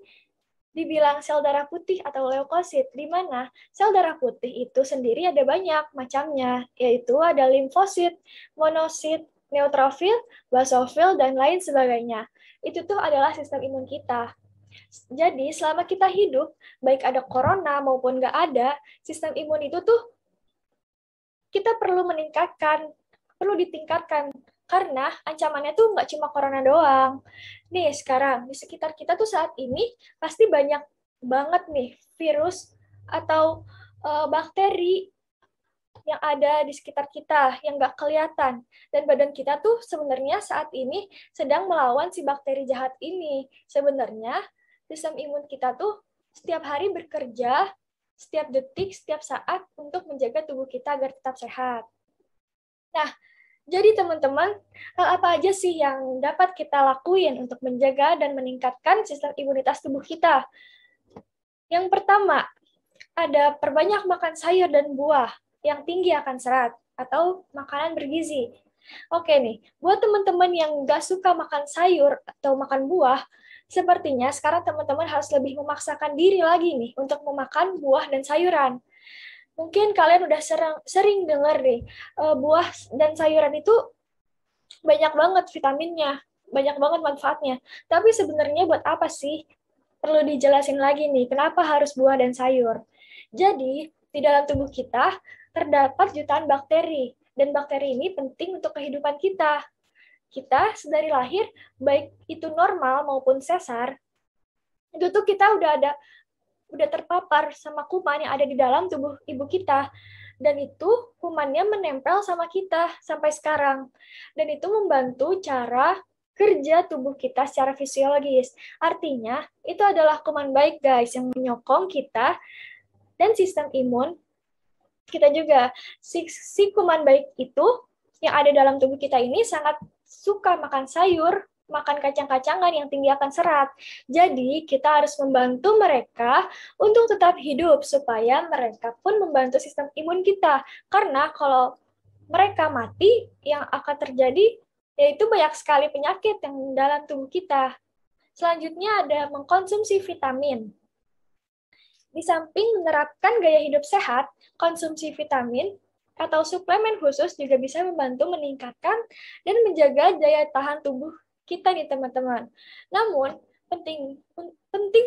dibilang sel darah putih atau leukosit, di mana sel darah putih itu sendiri ada banyak macamnya, yaitu ada limfosit, monosit, neutrofil, basofil, dan lain sebagainya. Itu tuh adalah sistem imun kita. Jadi selama kita hidup, baik ada corona maupun nggak ada, sistem imun itu tuh kita perlu ditingkatkan. Karena ancamannya tuh nggak cuma corona doang. Nih sekarang, di sekitar kita tuh saat ini pasti banyak banget nih virus atau bakteri yang ada di sekitar kita yang nggak kelihatan. Dan badan kita tuh sebenarnya saat ini sedang melawan si bakteri jahat ini. Sebenarnya sistem imun kita tuh setiap hari bekerja setiap detik, setiap saat untuk menjaga tubuh kita agar tetap sehat. Nah, jadi teman-teman, hal apa aja sih yang dapat kita lakuin untuk menjaga dan meningkatkan sistem imunitas tubuh kita? Yang pertama, ada perbanyak makan sayur dan buah yang tinggi akan serat atau makanan bergizi. Oke nih, buat teman-teman yang nggak suka makan sayur atau makan buah, sepertinya sekarang teman-teman harus lebih memaksakan diri lagi nih untuk memakan buah dan sayuran. Mungkin kalian udah sering dengar nih, buah dan sayuran itu banyak banget vitaminnya, banyak banget manfaatnya. Tapi sebenarnya buat apa sih? Perlu dijelasin lagi nih, kenapa harus buah dan sayur. Jadi, di dalam tubuh kita terdapat jutaan bakteri, dan bakteri ini penting untuk kehidupan kita. Kita dari lahir, baik itu normal maupun sesar, itu tuh kita udah terpapar sama kuman yang ada di dalam tubuh ibu kita. Dan itu kumannya menempel sama kita sampai sekarang. Dan itu membantu cara kerja tubuh kita secara fisiologis. Artinya, itu adalah kuman baik, guys, yang menyokong kita dan sistem imun kita juga. Si kuman baik itu yang ada dalam tubuh kita ini sangat suka makan sayur, makan kacang-kacangan yang tinggi akan serat. Jadi, kita harus membantu mereka untuk tetap hidup, supaya mereka pun membantu sistem imun kita. Karena kalau mereka mati, yang akan terjadi yaitu banyak sekali penyakit yang dalam tubuh kita. Selanjutnya ada mengkonsumsi vitamin. Di samping menerapkan gaya hidup sehat, konsumsi vitamin atau suplemen khusus juga bisa membantu meningkatkan dan menjaga daya tahan tubuh kita nih teman-teman. Namun, penting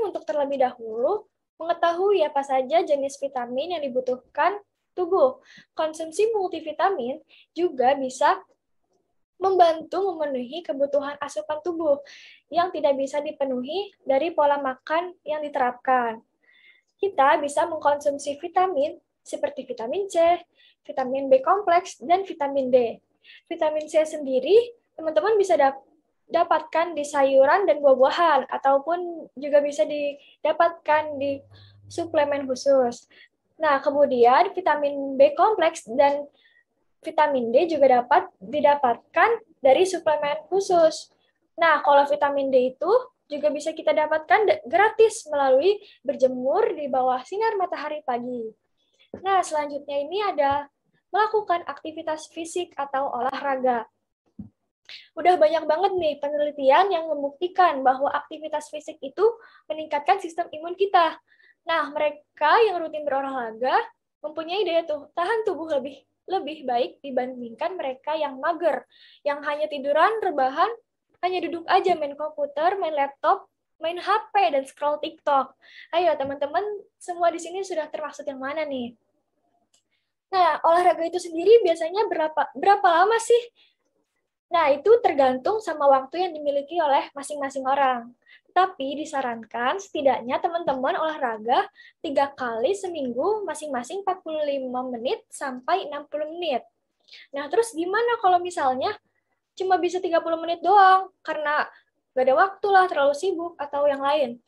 untuk terlebih dahulu mengetahui apa saja jenis vitamin yang dibutuhkan tubuh. Konsumsi multivitamin juga bisa membantu memenuhi kebutuhan asupan tubuh yang tidak bisa dipenuhi dari pola makan yang diterapkan. Kita bisa mengkonsumsi vitamin seperti vitamin C, vitamin B kompleks, dan vitamin D. Vitamin C sendiri, teman-teman bisa dapatkan di sayuran dan buah-buahan, ataupun juga bisa didapatkan di suplemen khusus. Nah, kemudian vitamin B kompleks dan vitamin D juga dapat didapatkan dari suplemen khusus. Nah, kalau vitamin D itu juga bisa kita dapatkan gratis melalui berjemur di bawah sinar matahari pagi. Nah, selanjutnya ini ada melakukan aktivitas fisik atau olahraga. Udah banyak banget nih penelitian yang membuktikan bahwa aktivitas fisik itu meningkatkan sistem imun kita. Nah, mereka yang rutin berolahraga mempunyai daya tahan tubuh lebih baik dibandingkan mereka yang mager, yang hanya tiduran, rebahan, hanya duduk aja main komputer, main laptop, main HP, dan scroll TikTok. Ayo teman-teman, semua di sini sudah termaksud yang mana nih? Nah, olahraga itu sendiri biasanya berapa lama sih? Nah, itu tergantung sama waktu yang dimiliki oleh masing-masing orang. Tapi disarankan setidaknya teman-teman olahraga 3 kali seminggu masing-masing 45 menit sampai 60 menit. Nah, terus gimana kalau misalnya cuma bisa 30 menit doang karena gak ada waktu lah, terlalu sibuk atau yang lain?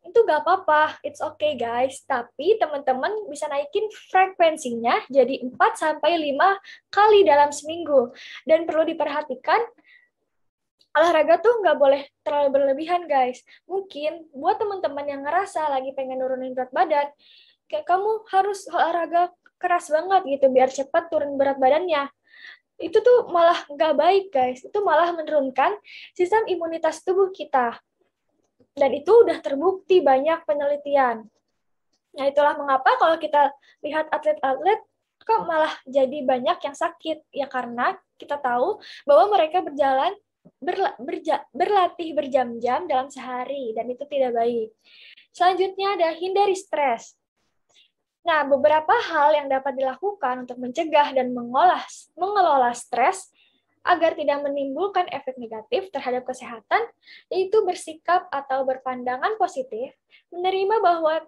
Itu gak apa-apa, it's okay guys. Tapi teman-teman bisa naikin frekuensinya jadi 4-5 kali dalam seminggu. Dan perlu diperhatikan, olahraga tuh nggak boleh terlalu berlebihan, guys. Mungkin buat teman-teman yang ngerasa lagi pengen nurunin berat badan, kayak kamu harus olahraga keras banget gitu biar cepat turun berat badannya. Itu tuh malah nggak baik, guys. Itu malah menurunkan sistem imunitas tubuh kita. Dan itu udah terbukti banyak penelitian. Nah, itulah mengapa kalau kita lihat atlet-atlet, kok malah jadi banyak yang sakit. Ya karena kita tahu bahwa mereka berlatih berjam-jam dalam sehari, dan itu tidak baik. Selanjutnya ada hindari stres. Nah, beberapa hal yang dapat dilakukan untuk mencegah dan mengelola stres agar tidak menimbulkan efek negatif terhadap kesehatan, yaitu bersikap atau berpandangan positif, menerima bahwa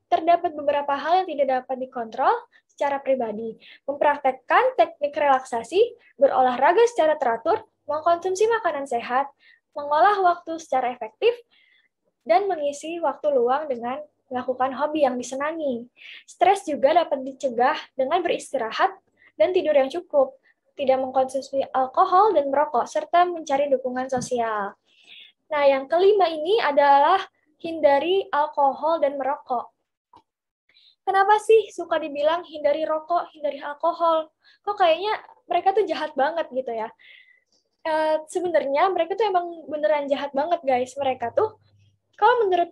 terdapat beberapa hal yang tidak dapat dikontrol secara pribadi, mempraktekkan teknik relaksasi, berolahraga secara teratur, mengkonsumsi makanan sehat, mengolah waktu secara efektif, dan mengisi waktu luang dengan melakukan hobi yang disenangi. Stres juga dapat dicegah dengan beristirahat dan tidur yang cukup, tidak mengkonsumsi alkohol dan merokok, serta mencari dukungan sosial. Nah, yang kelima ini adalah hindari alkohol dan merokok. Kenapa sih suka dibilang hindari rokok, hindari alkohol? Kok kayaknya mereka tuh jahat banget gitu ya? Sebenarnya mereka tuh emang beneran jahat banget, guys. Mereka tuh, kalau menurut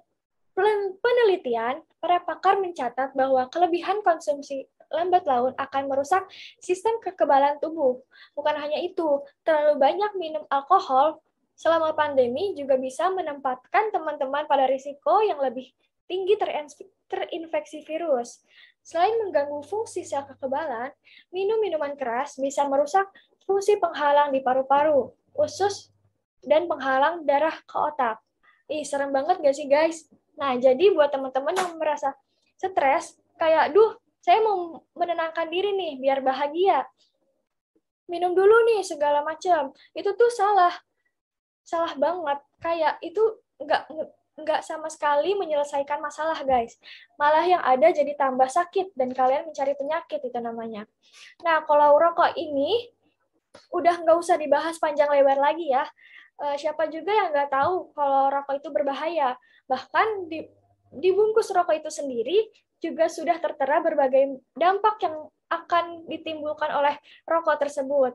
penelitian, para pakar mencatat bahwa kelebihan konsumsi lambat laun akan merusak sistem kekebalan tubuh. Bukan hanya itu, terlalu banyak minum alkohol selama pandemi juga bisa menempatkan teman-teman pada risiko yang lebih tinggi terinfeksi virus. Selain mengganggu fungsi sel kekebalan, minum minuman keras bisa merusak fungsi penghalang di paru-paru, usus, dan penghalang darah ke otak. Ih, serem banget gak sih, guys? Nah, jadi buat teman-teman yang merasa stres, kayak, saya mau menenangkan diri nih, biar bahagia. Minum dulu nih, segala macam. Itu tuh salah. Salah banget. Kayak itu nggak sama sekali menyelesaikan masalah, guys. Malah yang ada jadi tambah sakit, dan kalian mencari penyakit, itu namanya. Nah, kalau rokok ini, udah nggak usah dibahas panjang lebar lagi ya. Siapa juga yang nggak tahu kalau rokok itu berbahaya. Bahkan di bungkus rokok itu sendiri juga sudah tertera berbagai dampak yang akan ditimbulkan oleh rokok tersebut.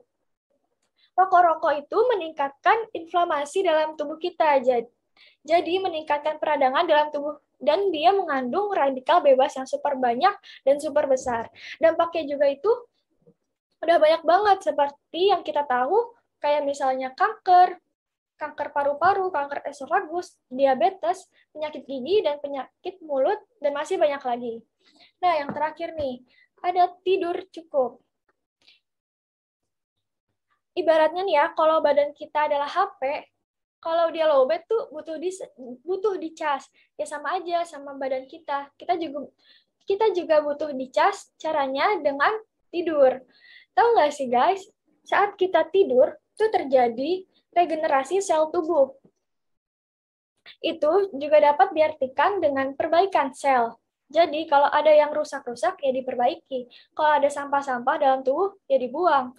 Rokok-rokok itu meningkatkan inflamasi dalam tubuh kita. Jadi meningkatkan peradangan dalam tubuh, dan dia mengandung radikal bebas yang super banyak dan super besar. Dampaknya juga itu udah banyak banget, seperti yang kita tahu, kayak misalnya kanker paru-paru, kanker esofagus, diabetes, penyakit gigi, dan penyakit mulut, dan masih banyak lagi. Nah, yang terakhir nih, ada tidur cukup. Ibaratnya nih ya, kalau badan kita adalah HP, kalau dia lowbat tuh butuh dicas. Ya sama aja sama badan kita. Kita juga butuh dicas, caranya dengan tidur. Tahu nggak sih guys, saat kita tidur, itu terjadi regenerasi sel tubuh. Itu juga dapat diartikan dengan perbaikan sel. Jadi kalau ada yang rusak-rusak, ya diperbaiki. Kalau ada sampah-sampah dalam tubuh, ya dibuang.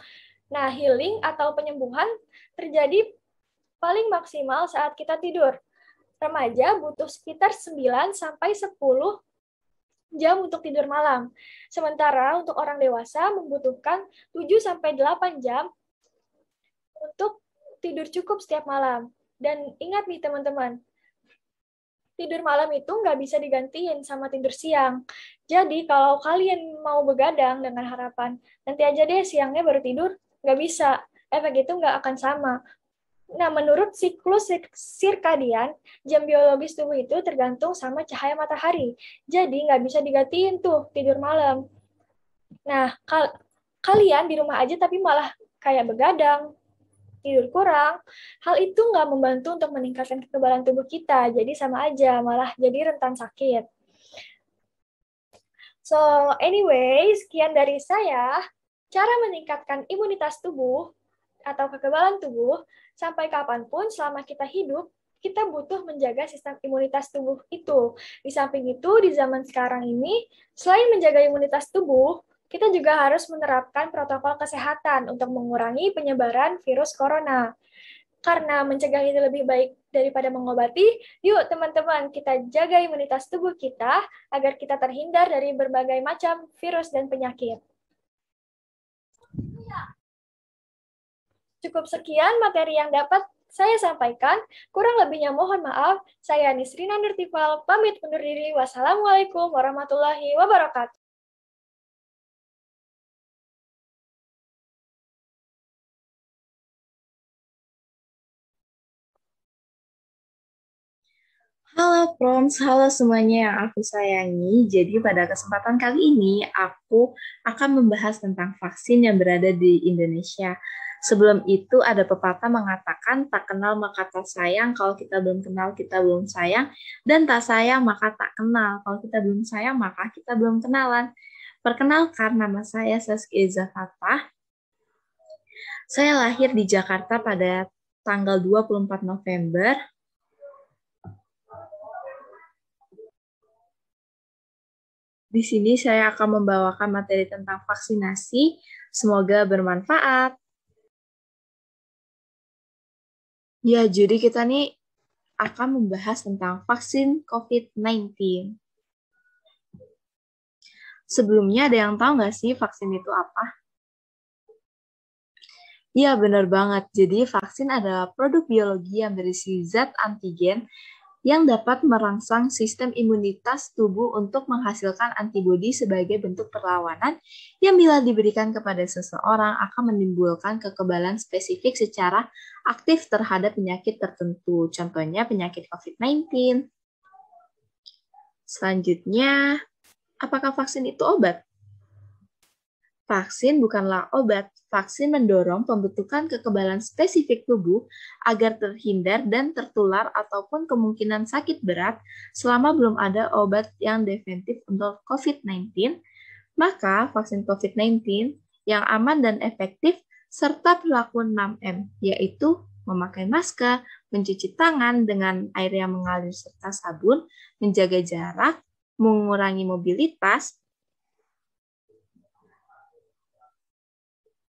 Nah, healing atau penyembuhan terjadi paling maksimal saat kita tidur. Remaja butuh sekitar 9-10 jam untuk tidur malam. Sementara untuk orang dewasa membutuhkan 7-8 jam untuk tidur cukup setiap malam. Dan ingat nih teman-teman, tidur malam itu nggak bisa digantiin sama tidur siang. Jadi kalau kalian mau begadang dengan harapan, nanti aja deh siangnya baru tidur, nggak bisa. Efek itu nggak akan sama. Nah, menurut siklus sirkadian, jam biologis tubuh itu tergantung sama cahaya matahari. Jadi nggak bisa digantiin tuh tidur malam. Nah, kalian di rumah aja tapi malah kayak begadang, tidur kurang, hal itu nggak membantu untuk meningkatkan kekebalan tubuh kita. Jadi sama aja, malah jadi rentan sakit. So, anyway, sekian dari saya. Cara meningkatkan imunitas tubuh atau kekebalan tubuh, sampai kapanpun selama kita hidup, kita butuh menjaga sistem imunitas tubuh itu. Di samping itu, di zaman sekarang ini, selain menjaga imunitas tubuh, kita juga harus menerapkan protokol kesehatan untuk mengurangi penyebaran virus corona. Karena mencegah itu lebih baik daripada mengobati, yuk teman-teman kita jaga imunitas tubuh kita agar kita terhindar dari berbagai macam virus dan penyakit. Cukup sekian materi yang dapat saya sampaikan. Kurang lebihnya mohon maaf. Saya Nisrina Nurtifal, pamit undur diri. Wassalamualaikum warahmatullahi wabarakatuh.
Halo Proms, halo semuanya yang aku sayangi. Jadi pada kesempatan kali ini aku akan membahas tentang vaksin yang berada di Indonesia. Sebelum itu ada pepatah mengatakan tak kenal maka tak sayang, kalau kita belum kenal kita belum sayang, dan tak sayang maka tak kenal, kalau kita belum sayang maka kita belum kenalan. Perkenalkan, nama saya Saskia Zafatah. Saya lahir di Jakarta pada tanggal 24 November Di sini saya akan membawakan materi tentang vaksinasi. Semoga bermanfaat. Ya, jadi kita nih akan membahas tentang vaksin COVID-19. Sebelumnya ada yang tahu nggak sih vaksin itu apa? Ya, benar banget. Jadi vaksin adalah produk biologi yang berisi zat antigen yang dapat merangsang sistem imunitas tubuh untuk menghasilkan antibodi sebagai bentuk perlawanan yang bila diberikan kepada seseorang akan menimbulkan kekebalan spesifik secara aktif terhadap penyakit tertentu. Contohnya penyakit COVID-19. Selanjutnya, apakah vaksin itu obat? Vaksin bukanlah obat. Vaksin mendorong pembentukan kekebalan spesifik tubuh agar terhindar dan tertular ataupun kemungkinan sakit berat selama belum ada obat yang definitif untuk COVID-19. Maka vaksin COVID-19 yang aman dan efektif serta perilaku 6M, yaitu memakai masker, mencuci tangan dengan air yang mengalir serta sabun, menjaga jarak, mengurangi mobilitas,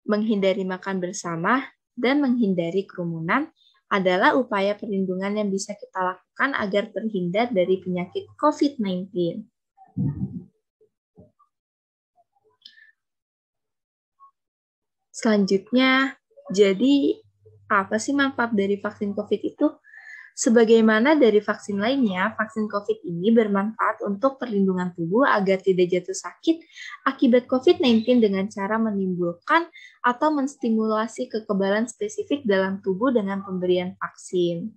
menghindari makan bersama, dan menghindari kerumunan adalah upaya perlindungan yang bisa kita lakukan agar terhindar dari penyakit COVID-19. Selanjutnya, jadi apa sih manfaat dari vaksin COVID itu? Sebagaimana dari vaksin lainnya, vaksin COVID ini bermanfaat untuk perlindungan tubuh agar tidak jatuh sakit akibat COVID-19 dengan cara menimbulkan atau menstimulasi kekebalan spesifik dalam tubuh dengan pemberian vaksin.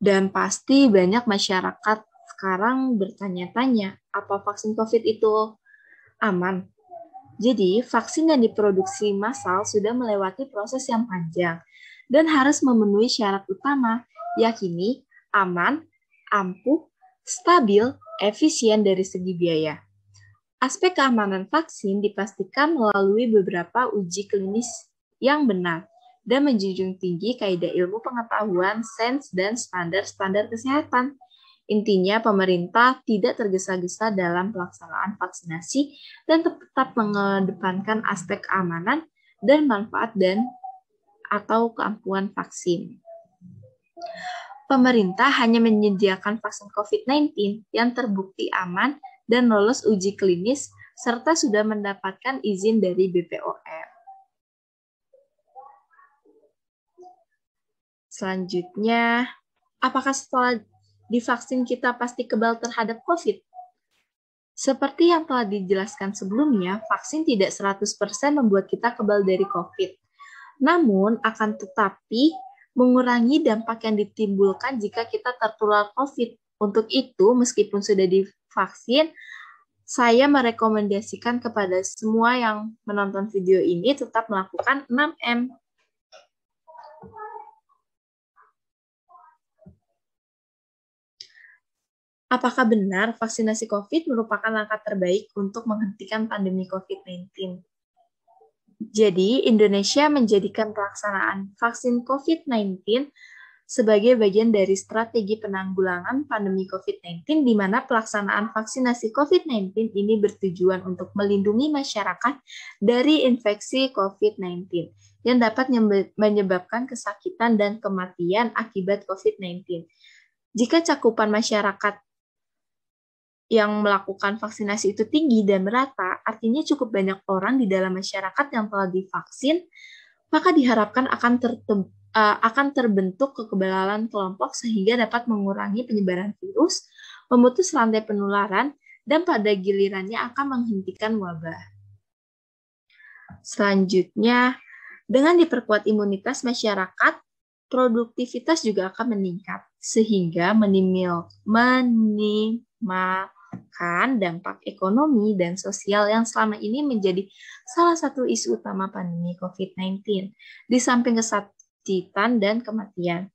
Dan pasti banyak masyarakat sekarang bertanya-tanya, apa vaksin COVID itu aman? Jadi, vaksin yang diproduksi massal sudah melewati proses yang panjang dan harus memenuhi syarat utama, yakni aman, ampuh, stabil, efisien dari segi biaya. Aspek keamanan vaksin dipastikan melalui beberapa uji klinis yang benar dan menjunjung tinggi kaidah ilmu pengetahuan, sains, dan standar-standar kesehatan. Intinya, pemerintah tidak tergesa-gesa dalam pelaksanaan vaksinasi dan tetap mengedepankan aspek keamanan dan manfaat atau keampuhan vaksin. Pemerintah hanya menyediakan vaksin COVID-19 yang terbukti aman dan lolos uji klinis serta sudah mendapatkan izin dari BPOM. Selanjutnya, apakah setelah divaksin kita pasti kebal terhadap COVID? Seperti yang telah dijelaskan sebelumnya, vaksin tidak 100% membuat kita kebal dari COVID. Namun, akan tetapi mengurangi dampak yang ditimbulkan jika kita tertular COVID. Untuk itu, meskipun sudah divaksin, saya merekomendasikan kepada semua yang menonton video ini tetap melakukan 6M. Apakah benar vaksinasi COVID merupakan langkah terbaik untuk menghentikan pandemi COVID-19? Jadi, Indonesia menjadikan pelaksanaan vaksin COVID-19 sebagai bagian dari strategi penanggulangan pandemi COVID-19, di mana pelaksanaan vaksinasi COVID-19 ini bertujuan untuk melindungi masyarakat dari infeksi COVID-19 yang dapat menyebabkan kesakitan dan kematian akibat COVID-19. Jika cakupan masyarakat yang melakukan vaksinasi itu tinggi dan merata, artinya cukup banyak orang di dalam masyarakat yang telah divaksin, maka diharapkan akan terbentuk kekebalan kelompok sehingga dapat mengurangi penyebaran virus, memutus rantai penularan, dan pada gilirannya akan menghentikan wabah. Selanjutnya, dengan diperkuat imunitas masyarakat, produktivitas juga akan meningkat, sehingga minimalkan dampak ekonomi dan sosial yang selama ini menjadi salah satu isu utama pandemi COVID-19, di samping kesakitan dan kematian.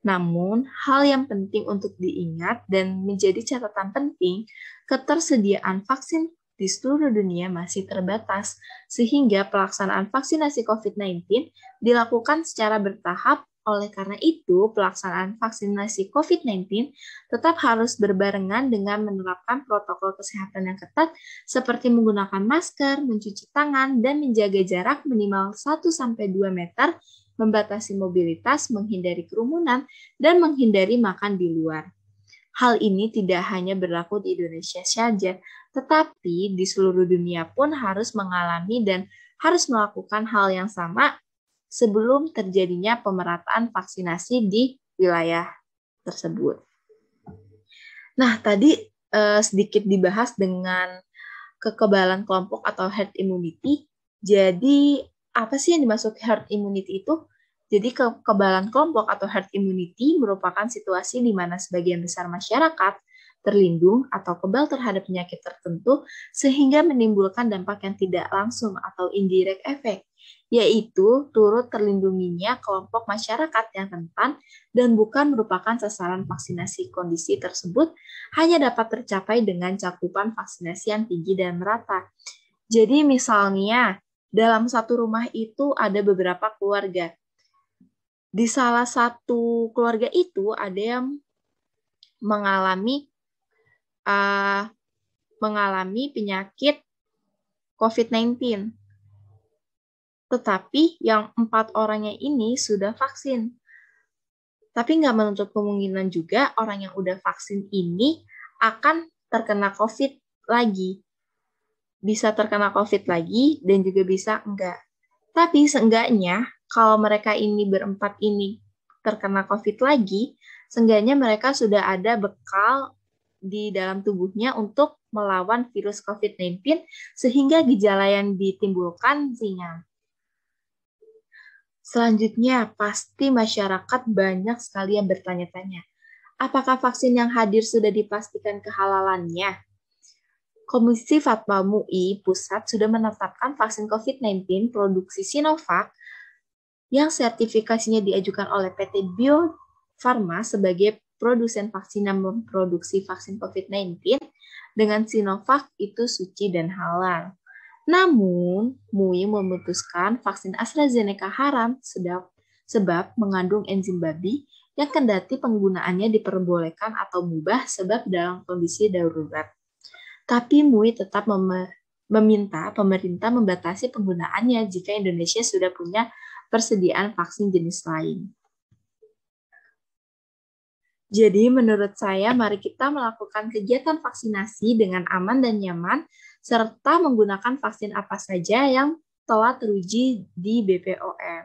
Namun, hal yang penting untuk diingat dan menjadi catatan penting, ketersediaan vaksin di seluruh dunia masih terbatas, sehingga pelaksanaan vaksinasi COVID-19 dilakukan secara bertahap Oleh karena itu, pelaksanaan vaksinasi COVID-19 tetap harus berbarengan dengan menerapkan protokol kesehatan yang ketat seperti menggunakan masker, mencuci tangan, dan menjaga jarak minimal 1-2 meter, membatasi mobilitas, menghindari kerumunan, dan menghindari makan di luar. Hal ini tidak hanya berlaku di Indonesia saja, tetapi di seluruh dunia pun harus mengalami dan harus melakukan hal yang sama sebelum terjadinya pemerataan vaksinasi di wilayah tersebut. Nah, tadi sedikit dibahas dengan kekebalan kelompok atau herd immunity. Jadi, apa sih yang dimaksud herd immunity itu? Jadi, kekebalan kelompok atau herd immunity merupakan situasi di mana sebagian besar masyarakat terlindung atau kebal terhadap penyakit tertentu sehingga menimbulkan dampak yang tidak langsung atau indirect effect, yaitu turut terlindunginya kelompok masyarakat yang rentan dan bukan merupakan sasaran vaksinasi. Kondisi tersebut hanya dapat tercapai dengan cakupan vaksinasi yang tinggi dan merata. Jadi misalnya, dalam satu rumah itu ada beberapa keluarga. Di salah satu keluarga itu ada yang mengalami penyakit COVID-19. Tetapi yang 4 orangnya ini sudah vaksin. Tapi nggak menutup kemungkinan juga orang yang udah vaksin ini akan terkena COVID lagi. Bisa terkena COVID lagi dan juga bisa enggak. Tapi seenggaknya kalau mereka ini berempat ini terkena COVID lagi, seenggaknya mereka sudah ada bekal di dalam tubuhnya untuk melawan virus COVID-19 sehingga gejala yang ditimbulkan ringan. Selanjutnya, pasti masyarakat banyak sekali yang bertanya-tanya, apakah vaksin yang hadir sudah dipastikan kehalalannya? Komisi Fatwa MUI Pusat sudah menetapkan vaksin COVID-19 produksi Sinovac yang sertifikasinya diajukan oleh PT Bio Farma sebagai produsen vaksin yang memproduksi vaksin COVID-19 dengan Sinovac itu suci dan halal. Namun, MUI memutuskan vaksin AstraZeneca haram sebab mengandung enzim babi yang kendati penggunaannya diperbolehkan atau mubah sebab dalam kondisi darurat. Tapi MUI tetap meminta pemerintah membatasi penggunaannya jika Indonesia sudah punya persediaan vaksin jenis lain. Jadi menurut saya mari kita melakukan kegiatan vaksinasi dengan aman dan nyaman serta menggunakan vaksin apa saja yang telah teruji di BPOM.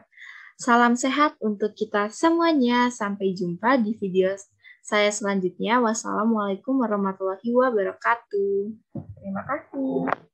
Salam sehat untuk kita semuanya. Sampai jumpa di video saya selanjutnya. Wassalamualaikum warahmatullahi wabarakatuh. Terima kasih.